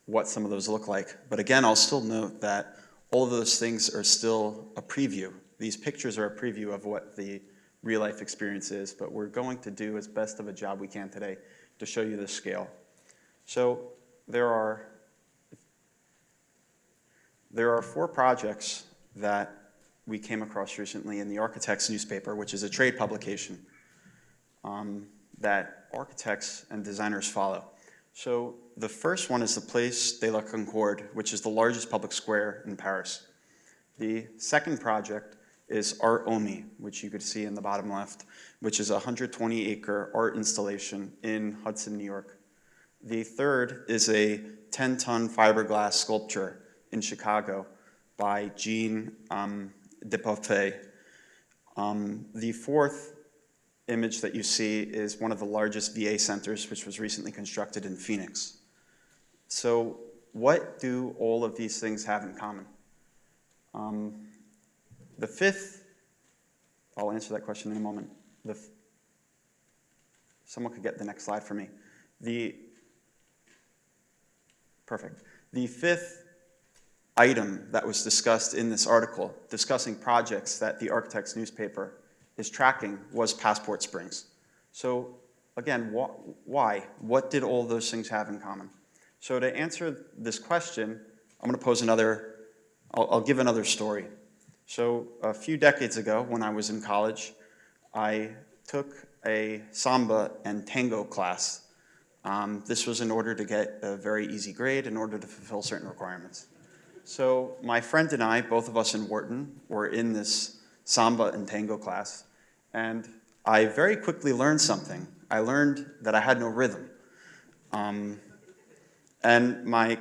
what some of those look like. But again, I'll still note that all of those things are still a preview. These pictures are a preview of what the real-life experience is, but we're going to do as best of a job we can today to show you the scale. So there are 4 projects that we came across recently in the Architects newspaper, which is a trade publication that architects and designers follow. So the first one is the Place de la Concorde, which is the largest public square in Paris. The second project is Art Omi, which you could see in the bottom left, which is a 120-acre art installation in Hudson, New York. The third is a 10-ton fiberglass sculpture in Chicago by Jean Depaufay. The fourth image that you see is one of the largest VA centers, which was recently constructed in Phoenix. So what do all of these things have in common? The fifth, I'll answer that question in a moment. Someone could get the next slide for me. Perfect. The fifth item that was discussed in this article, discussing projects that the Architects newspaper is tracking, was Passport Springs. So again, why? What did all those things have in common? So to answer this question, I'm going to pose another, I'll give another story. So a few decades ago, when I was in college, I took a samba and tango class. This was in order to get a very easy grade, in order to fulfill certain requirements. So my friend and I, both of us in Wharton, were in this samba and tango class, and I very quickly learned something. I learned that I had no rhythm. And my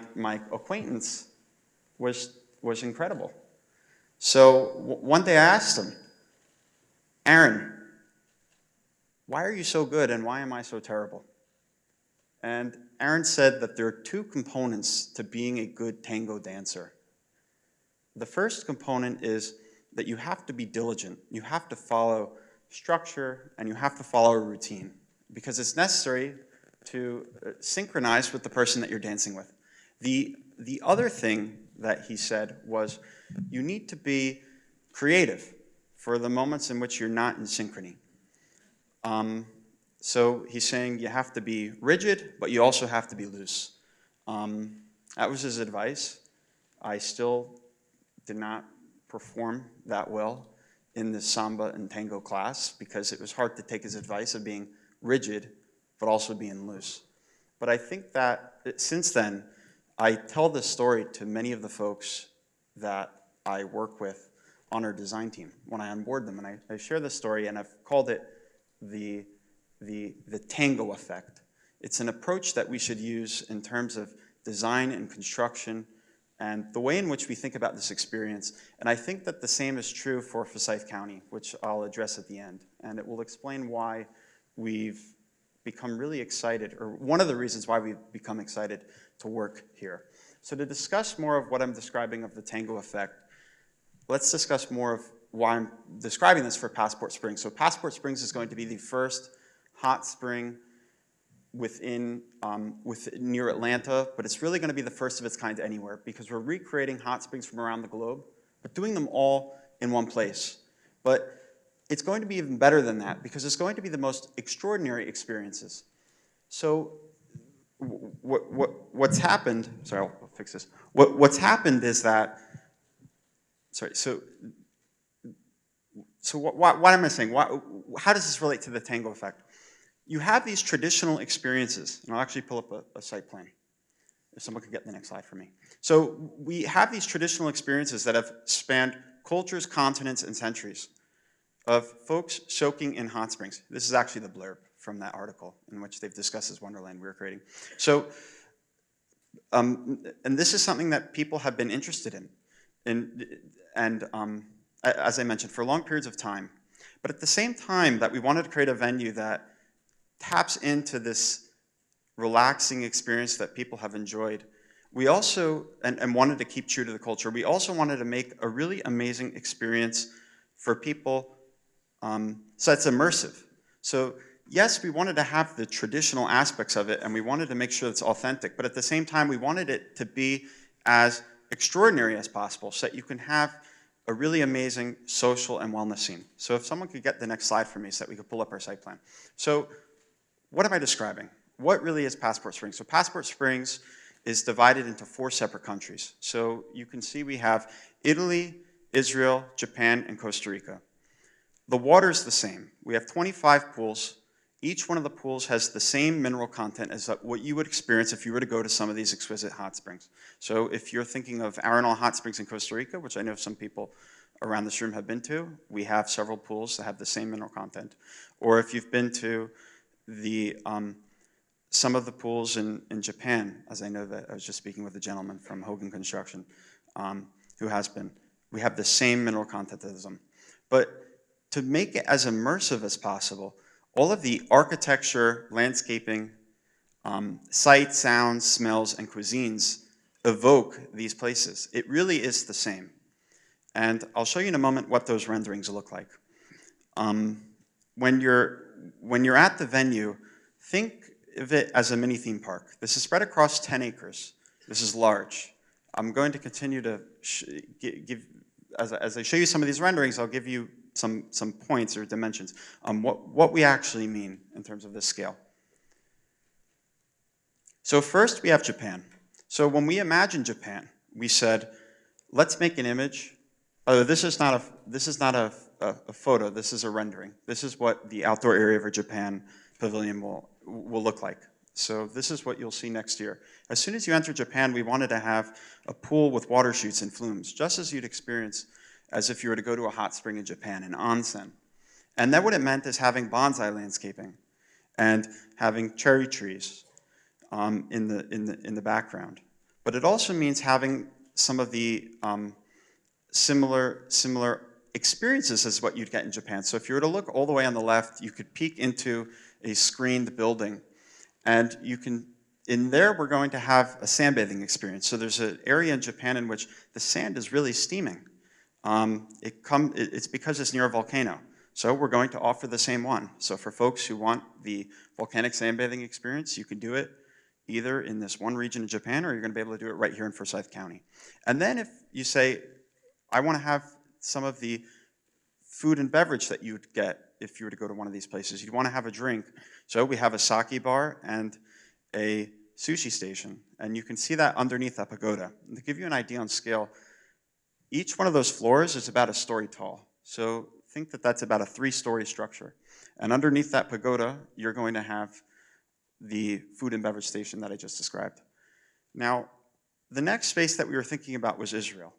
acquaintance was incredible. So one day I asked him, Aaron, why are you so good and why am I so terrible? And Aaron said that there are 2 components to being a good tango dancer. The first component is that you have to be diligent. You have to follow structure and you have to follow a routine because it's necessary to synchronize with the person that you're dancing with. The other thing that he said was you need to be creative for the moments in which you're not in synchrony. So he's saying you have to be rigid, but you also have to be loose. That was his advice. I still did not perform that well in the samba and tango class because it was hard to take his advice of being rigid, but also being loose. But I think that since then, I tell this story to many of the folks that I work with on our design team when I onboard them. And I share this story, and I've called it the tango effect. It's an approach that we should use in terms of design and construction and the way in which we think about this experience. And I think that the same is true for Forsyth County, which I'll address at the end. And it will explain why we've become really excited, or one of the reasons why we've become excited to work here. So to discuss more of what I'm describing of the tango effect, let's discuss more of why I'm describing this for Passport Springs. So Passport Springs is going to be the first hot spring near Atlanta, but it's really going to be the first of its kind anywhere because we're recreating hot springs from around the globe, but doing them all in one place. But it's going to be even better than that because it's going to be the most extraordinary experiences. So what's happened, sorry, I'll fix this. What's happened is that, sorry, so what am I saying? How does this relate to the tango effect? You have these traditional experiences, and I'll actually pull up a site plan. If someone could get the next slide for me. So we have these traditional experiences that have spanned cultures, continents, and centuries of folks soaking in hot springs. This is actually the blurb from that article in which they've discussed this wonderland we were creating. So, and this is something that people have been interested in. And as I mentioned, for long periods of time. But at the same time that we wanted to create a venue that taps into this relaxing experience that people have enjoyed, we also, and wanted to keep true to the culture, we also wanted to make a really amazing experience for people, so it's immersive. So yes, we wanted to have the traditional aspects of it, and we wanted to make sure it's authentic, but at the same time, we wanted it to be as extraordinary as possible so that you can have a really amazing social and wellness scene. So if someone could get the next slide for me so that we could pull up our site plan. So what am I describing? What really is Passport Springs? So Passport Springs is divided into 4 separate countries. So you can see we have Italy, Israel, Japan, and Costa Rica. The water is the same. We have 25 pools. Each one of the pools has the same mineral content as what you would experience if you were to go to some of these exquisite hot springs. So if you're thinking of Arenal Hot Springs in Costa Rica, which I know some people around this room have been to, we have several pools that have the same mineral content. Or if you've been to the some of the pools in Japan, as I know that I was just speaking with a gentleman from Hogan Construction who has been, we have the same mineral content as them. But to make it as immersive as possible, all of the architecture, landscaping, sights, sounds, smells, and cuisines evoke these places. It really is the same. And I'll show you in a moment what those renderings look like. When you're at the venue, think of it as a mini theme park. This is spread across 10 acres. This is large. I'm going to continue to give, as I show you some of these renderings, I'll give you some points or dimensions on what we actually mean in terms of this scale. So first we have Japan. So when we imagined Japan, we said, let's make an image. This is not a photo, this is a rendering. This is what the outdoor area of our Japan pavilion will look like. So this is what you'll see next year. As soon as you enter Japan, we wanted to have a pool with water chutes and flumes, just as you'd experience as if you were to go to a hot spring in Japan, an onsen. And then what it meant is having bonsai landscaping and having cherry trees in the background. But it also means having some of the similar experiences as what you'd get in Japan. So if you were to look all the way on the left, you could peek into a screened building. And you can, in there, we're going to have a sandbathing experience. So there's an area in Japan in which the sand is really steaming. It's because it's near a volcano. So we're going to offer the same one. So for folks who want the volcanic sandbathing experience, you can do it either in this one region of Japan, or you're going to be able to do it right here in Forsyth County. And then if you say, I want to have some of the food and beverage that you'd get if you were to go to one of these places, you'd want to have a drink. So we have a sake bar and a sushi station. And you can see that underneath that pagoda. And to give you an idea on scale, each one of those floors is about a story tall. So think that that's about a 3-story structure. And underneath that pagoda, you're going to have the food and beverage station that I just described. Now, the next space that we were thinking about was Israel.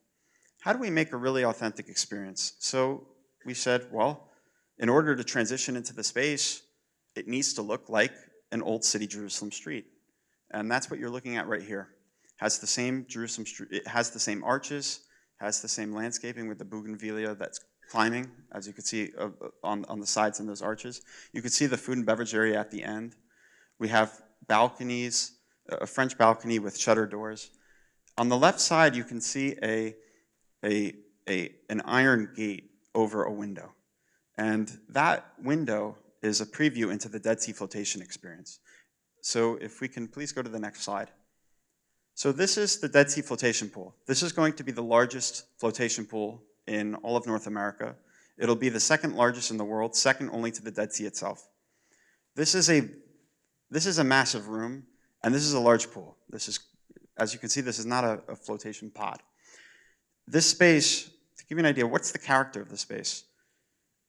How do we make a really authentic experience? So we said, well, in order to transition into the space, it needs to look like an old city Jerusalem street. And that's what you're looking at right here. Has the same Jerusalem street, it has the same arches, has the same landscaping with the bougainvillea that's climbing, as you can see on the sides in those arches. You can see the food and beverage area at the end. We have balconies, a French balcony with shutter doors. On the left side, you can see an iron gate over a window. And that window is a preview into the Dead Sea flotation experience. So if we can please go to the next slide. So this is the Dead Sea flotation pool. This is going to be the largest flotation pool in all of North America. It'll be the second largest in the world, second only to the Dead Sea itself. This is a massive room, and this is a large pool. This is, as you can see, this is not a flotation pod. This space, to give you an idea, what's the character of the space?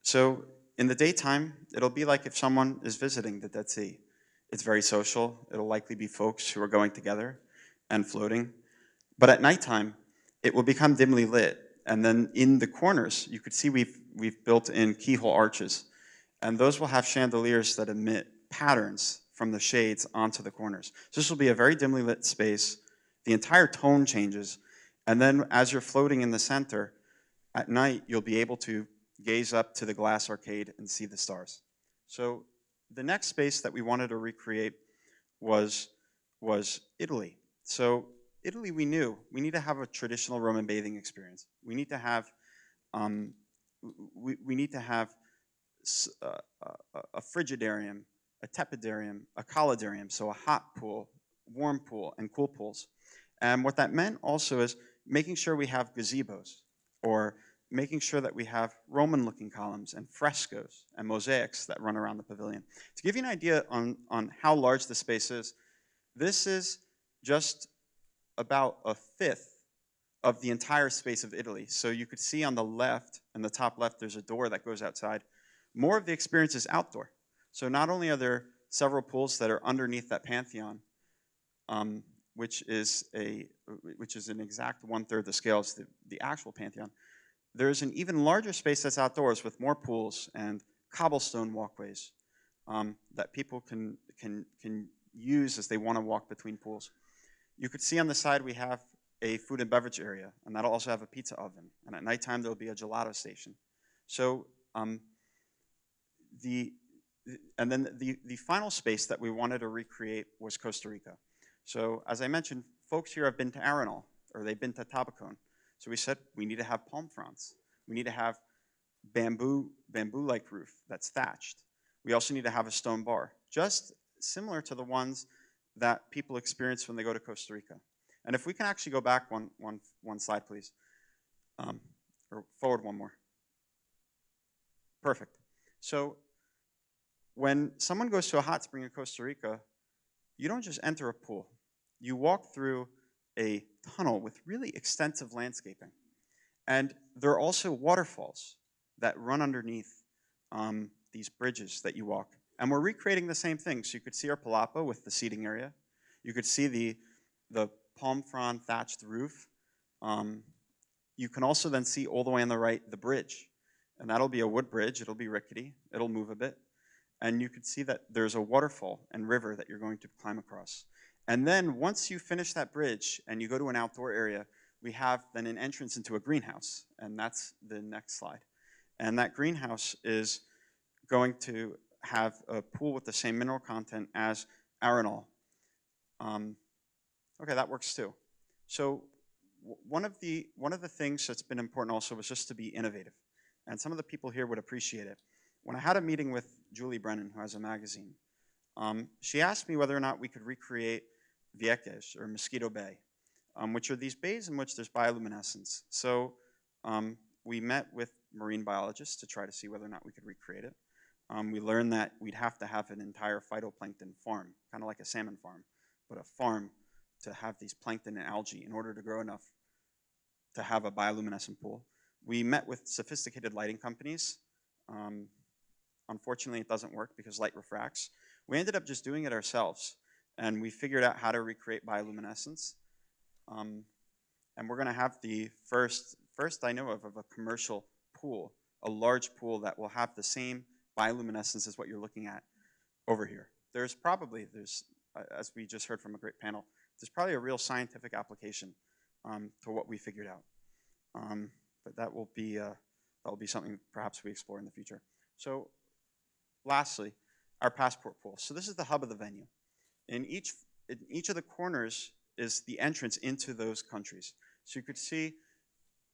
So in the daytime, it'll be like if someone is visiting the Dead Sea. It's very social. It'll likely be folks who are going together and floating. But at nighttime, it will become dimly lit. And then in the corners, you could see we've built in keyhole arches. And those will have chandeliers that emit patterns from the shades onto the corners. So this will be a very dimly lit space. The entire tone changes. And then as you're floating in the center, At night, you'll be able to gaze up to the glass arcade and see the stars. So the next space that we wanted to recreate was Italy. So Italy, we knew we need to have a traditional Roman bathing experience. We need to have we need to have a frigidarium, a tepidarium, a caldarium, so a hot pool, warm pool, and cool pools. And what that meant also is making sure we have gazebos, or making sure that we have Roman-looking columns and frescoes and mosaics that run around the pavilion. To give you an idea on how large the space is, this is just about a fifth of the entire space of Italy. So you could see on the left, in the top left, there's a door that goes outside. More of the experience is outdoor. So not only are there several pools that are underneath that Pantheon, which is an exact 1/3 the scale as the actual Pantheon, there's an even larger space that's outdoors with more pools and cobblestone walkways that people can use as they want to walk between pools. You could see on the side we have a food and beverage area, and that'll also have a pizza oven. And at nighttime, there'll be a gelato station. So the final space that we wanted to recreate was Costa Rica. So as I mentioned, folks here have been to Arenal, or they've been to Tabacon. So we said we need to have palm fronds. We need to have bamboo-like roof that's thatched. We also need to have a stone bar, just similar to the ones that people experience when they go to Costa Rica. And if we can actually go back one slide, please, or forward one more. Perfect. So when someone goes to a hot spring in Costa Rica, you don't just enter a pool. You walk through a tunnel with really extensive landscaping. And there are also waterfalls that run underneath these bridges that you walk. And we're recreating the same thing. So you could see our palapa with the seating area. You could see the palm frond thatched roof. You can also then see all the way on the right the bridge. And that'll be a wood bridge. It'll be rickety. It'll move a bit. And you can see that there's a waterfall and river that you're going to climb across. And then once you finish that bridge and you go to an outdoor area, we have then an entrance into a greenhouse. And that's the next slide. And that greenhouse is going to have a pool with the same mineral content as Arenal. Okay, that works too. So one of the things that's been important also was just to be innovative. And some of the people here would appreciate it. When I had a meeting with Julie Brennan, who has a magazine, she asked me whether or not we could recreate Vieques, or Mosquito Bay, which are these bays in which there's bioluminescence. So we met with marine biologists to try to see whether or not we could recreate it. We learned that we'd have to have an entire phytoplankton farm, kind of like a salmon farm, but a farm to have these plankton and algae in order to grow enough to have a bioluminescent pool. We met with sophisticated lighting companies. Unfortunately, it doesn't work because light refracts. We ended up just doing it ourselves, and we figured out how to recreate bioluminescence. And we're going to have the first I know of a commercial pool, a large pool that will have the same bioluminescence as what you're looking at over here. There's, as we just heard from a great panel, there's probably a real scientific application to what we figured out. But that will be something perhaps we explore in the future. So lastly, our passport pool. So this is the hub of the venue. In each of the corners is the entrance into those countries. So you could see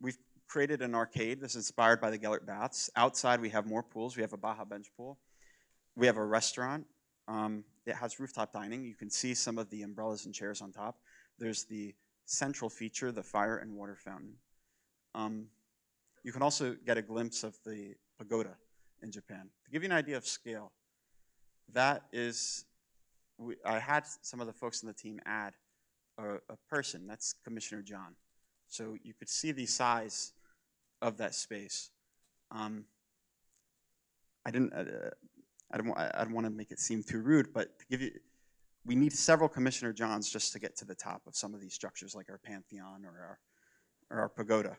we've created an arcade that's inspired by the Gellert Baths. Outside we have more pools. We have a Baja bench pool. We have a restaurant. It has rooftop dining. You can see some of the umbrellas and chairs on top. There's the central feature, the fire and water fountain. You can also get a glimpse of the pagoda in Japan. To give you an idea of scale, that is, I had some of the folks on the team add a person. That's Commissioner John. So you could see the size of that space. I don't want to make it seem too rude, but to give you, we need several Commissioner Johns just to get to the top of some of these structures, like our Pantheon or our pagoda.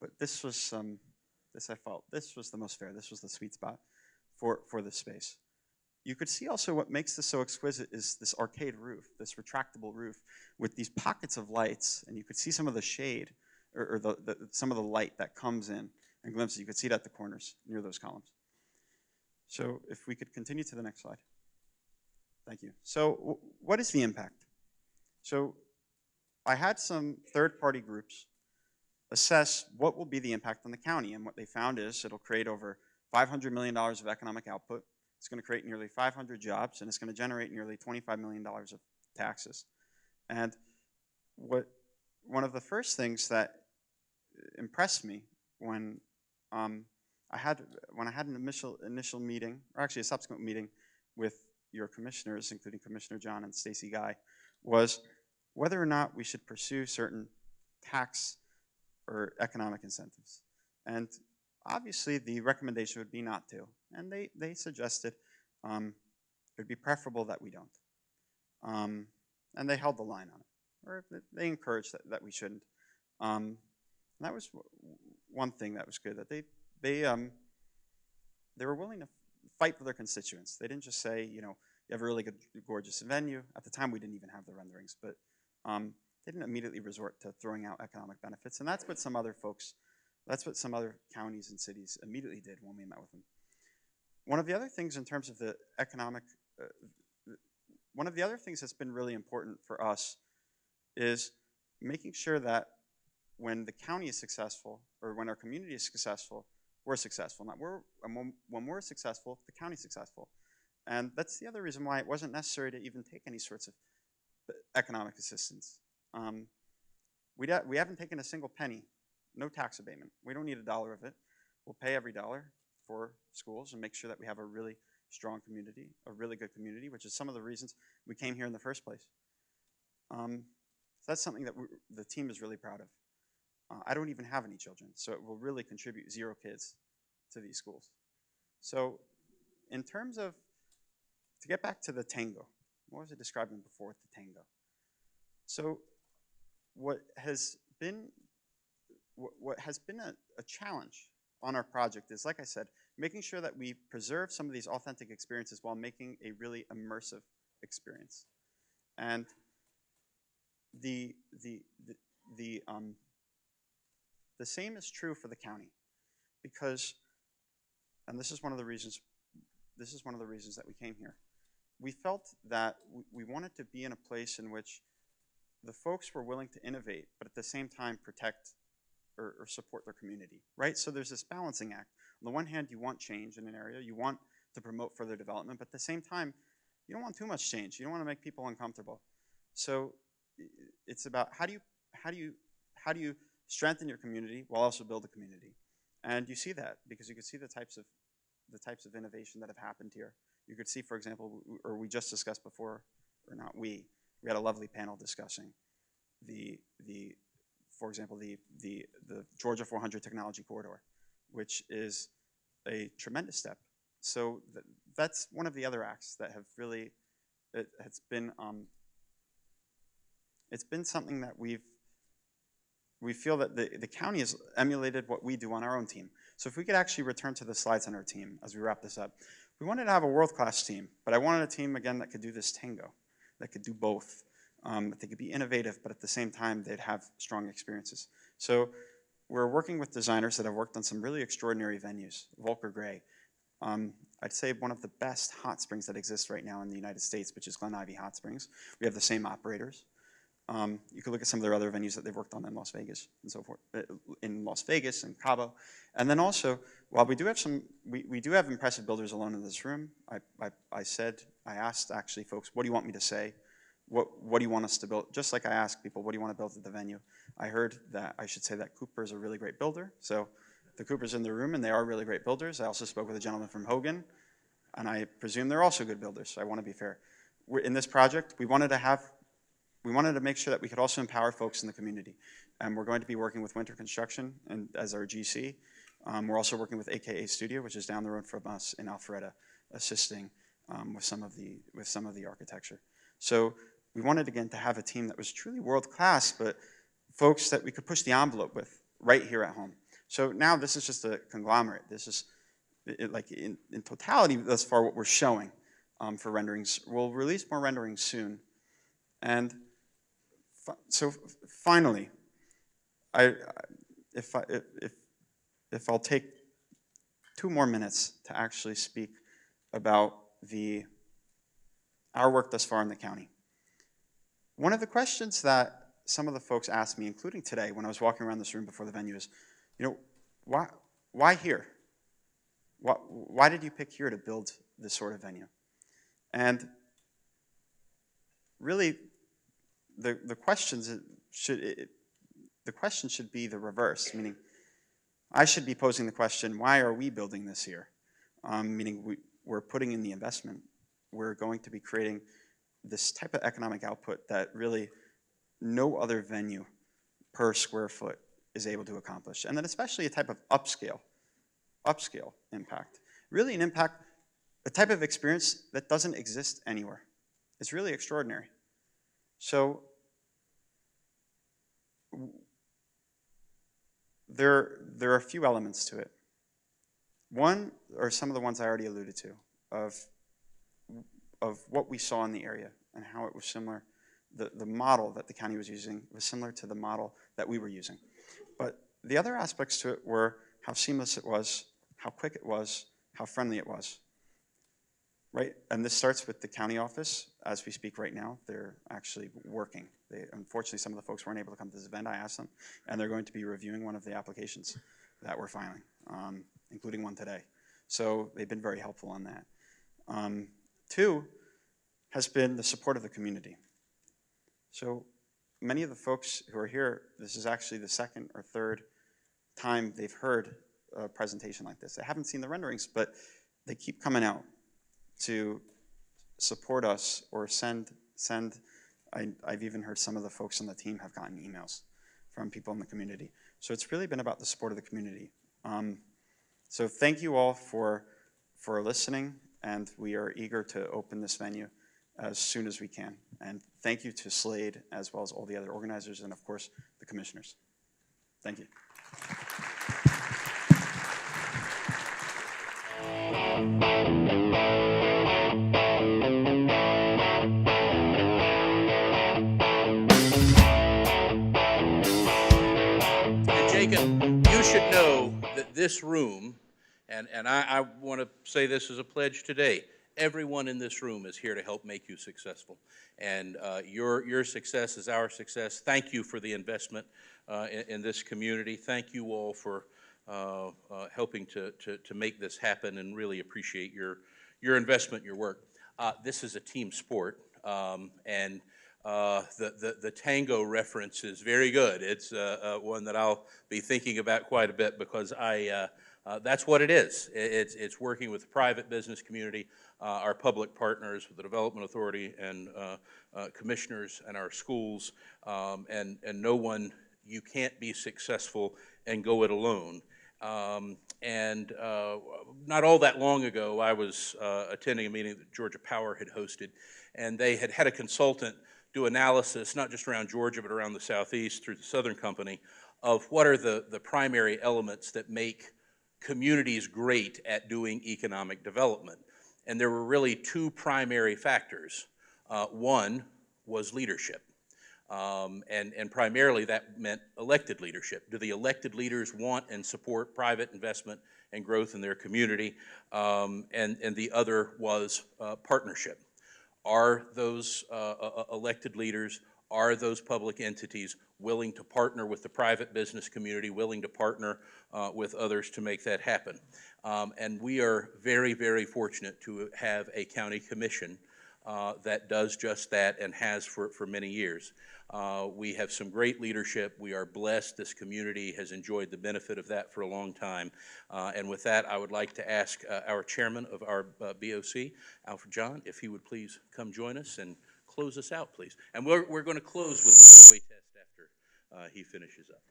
But this was this I felt this was the most fair. This was the sweet spot for this space. You could see also what makes this so exquisite is this arcade roof, this retractable roof with these pockets of lights, and you could see some of the shade or some of the light that comes in and glimpses. You could see it at the corners near those columns. So if we could continue to the next slide. Thank you. So what is the impact? So I had some third-party groups assess what will be the impact on the county, and what they found is it'll create over $500 million of economic output. It's going to create nearly 500 jobs, and it's going to generate nearly $25 million of taxes. And one of the first things that impressed me when I had an initial meeting, or actually a subsequent meeting with your commissioners, including Commissioner John and Stacy Guy, was whether or not we should pursue certain tax or economic incentives. And obviously the recommendation would be not to. And they suggested it would be preferable that we don't. And they held the line on it, or they encouraged that we shouldn't. And that was one thing that was good, that they were willing to fight for their constituents. They didn't just say, you know, you have a really good, gorgeous venue. At the time, we didn't even have the renderings, but they didn't immediately resort to throwing out economic benefits. And that's what some other counties and cities immediately did when we met with them. One of the other things in terms of the economic, one of the other things that's been really important for us is making sure that when the county is successful, or when our community is successful, we're successful. When we're successful, the county's successful. And that's the other reason why it wasn't necessary to even take any sorts of economic assistance. We haven't taken a single penny, no tax abatement. We don't need $1 of it. We'll pay every dollar for schools and make sure that we have a really strong community, a really good community, which is some of the reasons we came here in the first place. So that's something that the team is really proud of. I don't even have any children, so it will really contribute 0 kids to these schools. So in terms of, to get back to the tango, what was I describing before with the tango? So what has been a challenge on our project is, like I said, making sure that we preserve some of these authentic experiences while making a really immersive experience. And the same is true for the county, because, and this is one of the reasons that we came here. We felt that we wanted to be in a place in which the folks were willing to innovate, but at the same time protect or support their community, right? So there's this balancing act. On the one hand, you want change in an area, you want to promote further development, but at the same time, you don't want too much change. You don't want to make people uncomfortable. So it's about how do you strengthen your community while also build a community. And you see that because you can see the types of innovation that have happened here. You could see, for example, or we just discussed before, or not we had a lovely panel discussing for example, the Georgia 400 Technology Corridor, which is a tremendous step. So that's one of the other acts that have really, it's been something that we feel that the county has emulated what we do on our own team. So if we could actually return to the slides on our team as we wrap this up. We wanted to have a world-class team, but I wanted a team, again, that could do this tango, that could do both. That they could be innovative, but at the same time, they'd have strong experiences. So we're working with designers that have worked on some really extraordinary venues. Volker Gray, I'd say one of the best hot springs that exists right now in the United States, which is Glen Ivy Hot Springs. We have the same operators. You could look at some of their other venues that they've worked on in Las Vegas and so forth, in Las Vegas and Cabo. And then also, while we do have we do have impressive builders alone in this room. I asked actually folks, what do you want me to say? What do you want us to build? Just like I ask people, what do you want to build at the venue? I heard that I should say that Cooper is a really great builder. So the Cooper's in the room, and they are really great builders. I also spoke with a gentleman from Hogan, and I presume they're also good builders. So I want to be fair. In this project, we wanted to make sure that we could also empower folks in the community. And we're going to be working with Winter Construction and as our GC. We're also working with AKA Studio, which is down the road from us in Alpharetta, assisting with some of the architecture. So we wanted, again, to have a team that was truly world-class, but folks that we could push the envelope with right here at home. So now this is just a conglomerate. This is, like in totality, thus far, what we're showing for renderings. We'll release more renderings soon. And so finally, if I'll take 2 more minutes to actually speak about our work thus far in the county. One of the questions that some of the folks asked me, including today when I was walking around this room before the venue, is, why here? Why did you pick here to build this sort of venue? And really, the question should be the reverse, meaning I should be posing the question, why are we building this here? Meaning we're putting in the investment. We're going to be creating this type of economic output that really no other venue per square foot is able to accomplish. And then especially a type of upscale impact. Really an impact, a type of experience that doesn't exist anywhere. It's really extraordinary. So there are a few elements to it. One are some of the ones I already alluded to of what we saw in the area and how it was similar. The model that the county was using was similar to the model that we were using. But the other aspects to it were how seamless it was, how quick it was, how friendly it was. Right? And this starts with the county office. As we speak right now, they're actually working. Unfortunately, some of the folks weren't able to come to this event. I asked them, and they're going to be reviewing one of the applications that we're filing, including one today. So they've been very helpful on that. 2 has been the support of the community. So many of the folks who are here, this is actually the second or third time they've heard a presentation like this. They haven't seen the renderings, but they keep coming out to support us or send. I've even heard some of the folks on the team have gotten emails from people in the community. So it's really been about the support of the community. So thank you all for listening, and we are eager to open this venue as soon as we can. And thank you to Slade, as well as all the other organizers, and of course, the commissioners. Thank you. Jacob, you should know that this room, and I want to say this as a pledge today, everyone in this room is here to help make you successful. And your success is our success. Thank you for the investment in this community. Thank you all for helping to make this happen, and really appreciate your investment, your work. This is a team sport, and the tango reference is very good. It's one that I'll be thinking about quite a bit, because that's what it is. It's working with the private business community, our public partners, with the Development Authority, and commissioners, and our schools, and no one, you can't be successful and go it alone. Not all that long ago, I was attending a meeting that Georgia Power had hosted, and they had a consultant do analysis, not just around Georgia, but around the Southeast through the Southern Company, of what are the primary elements that make communities great at doing economic development. And there were really 2 primary factors. One was leadership. And primarily that meant elected leadership. Do the elected leaders want and support private investment and growth in their community? And the other was partnership. Are those elected leaders, are those public entities willing to partner with the private business community, willing to partner with others to make that happen? And we are very, very fortunate to have a county commission that does just that, and has for many years. We have some great leadership. We are blessed. This community has enjoyed the benefit of that for a long time. And with that, I would like to ask our chairman of our BOC, Alfred John, if he would please come join us and close us out, please. And we're going to close with the four-way test after he finishes up.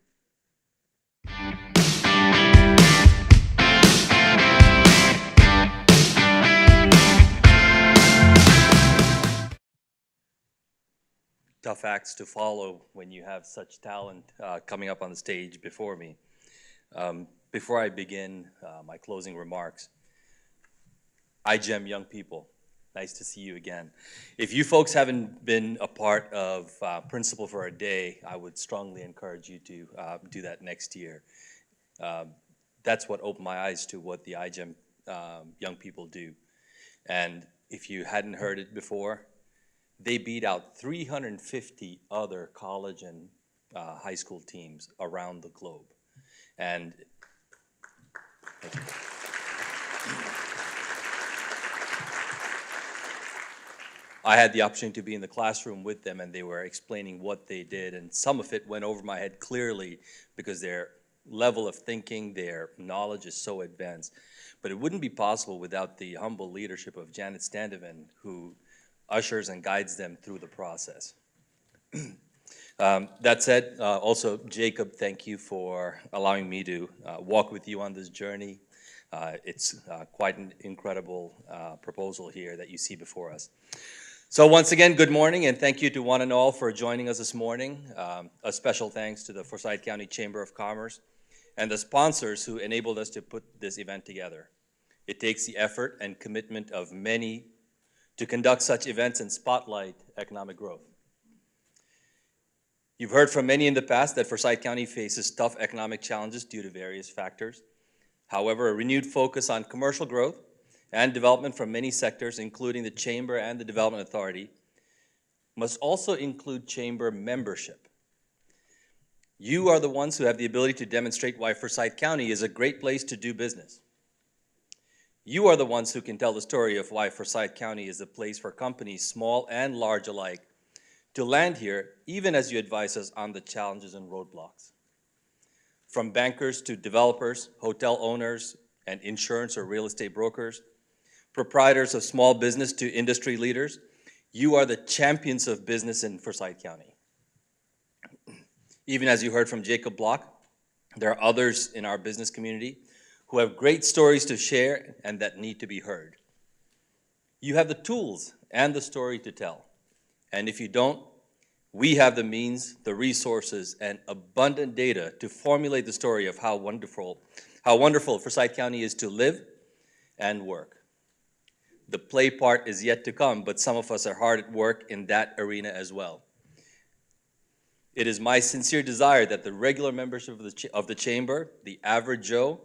Tough acts to follow when you have such talent coming up on the stage before me. Before I begin my closing remarks, I gem young people. Nice to see you again. If you folks haven't been a part of Principal for a Day, I would strongly encourage you to do that next year. That's what opened my eyes to what the iGEM young people do. And if you hadn't heard it before, they beat out 350 other college and high school teams around the globe. And I had the opportunity to be in the classroom with them, and they were explaining what they did, and some of it went over my head clearly because their level of thinking, their knowledge is so advanced. But it wouldn't be possible without the humble leadership of Janet Standevan, who ushers and guides them through the process. That said, also, Jacob, thank you for allowing me to walk with you on this journey. It's quite an incredible proposal here that you see before us. So once again, good morning, and thank you to one and all for joining us this morning. A special thanks to the Forsyth County Chamber of Commerce and the sponsors who enabled us to put this event together. It takes the effort and commitment of many to conduct such events and spotlight economic growth. You've heard from many in the past that Forsyth County faces tough economic challenges due to various factors. However, a renewed focus on commercial growth and development from many sectors, including the Chamber and the Development Authority, must also include Chamber membership. You are the ones who have the ability to demonstrate why Forsyth County is a great place to do business. You are the ones who can tell the story of why Forsyth County is a place for companies, small and large alike, to land here, even as you advise us on the challenges and roadblocks. From bankers to developers, hotel owners, and insurance or real estate brokers, proprietors of small business to industry leaders, you are the champions of business in Forsyth County. Even as you heard from Jacob Block, there are others in our business community who have great stories to share and that need to be heard. You have the tools and the story to tell. And if you don't, we have the means, the resources, and abundant data to formulate the story of how wonderful Forsyth County is to live and work. The play part is yet to come, but some of us are hard at work in that arena as well. It is my sincere desire that the regular membership of the Chamber, the average Joe,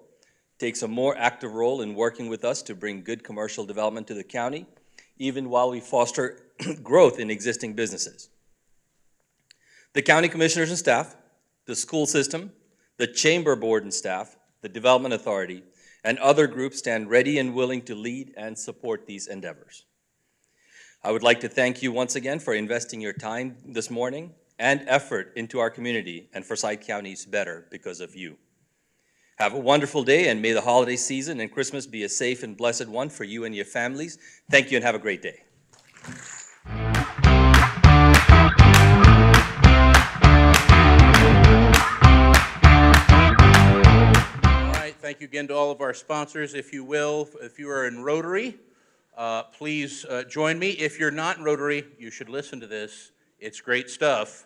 takes a more active role in working with us to bring good commercial development to the county, even while we foster growth in existing businesses. The county commissioners and staff, the school system, the Chamber board and staff, the Development Authority, and other groups stand ready and willing to lead and support these endeavors. I would like to thank you once again for investing your time this morning and effort into our community, and Forsyth County is better because of you. Have a wonderful day, and may the holiday season and Christmas be a safe and blessed one for you and your families. Thank you, and have a great day. Thank you again to all of our sponsors. If you will, if you are in Rotary, please join me. If you're not in Rotary, you should listen to this. It's great stuff.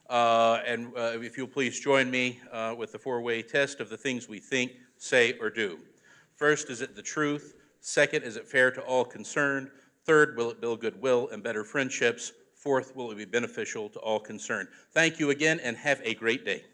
And if you'll please join me with the four-way test of the things we think, say, or do. First, is it the truth? Second, is it fair to all concerned? Third, will it build goodwill and better friendships? Fourth, will it be beneficial to all concerned? Thank you again, and have a great day.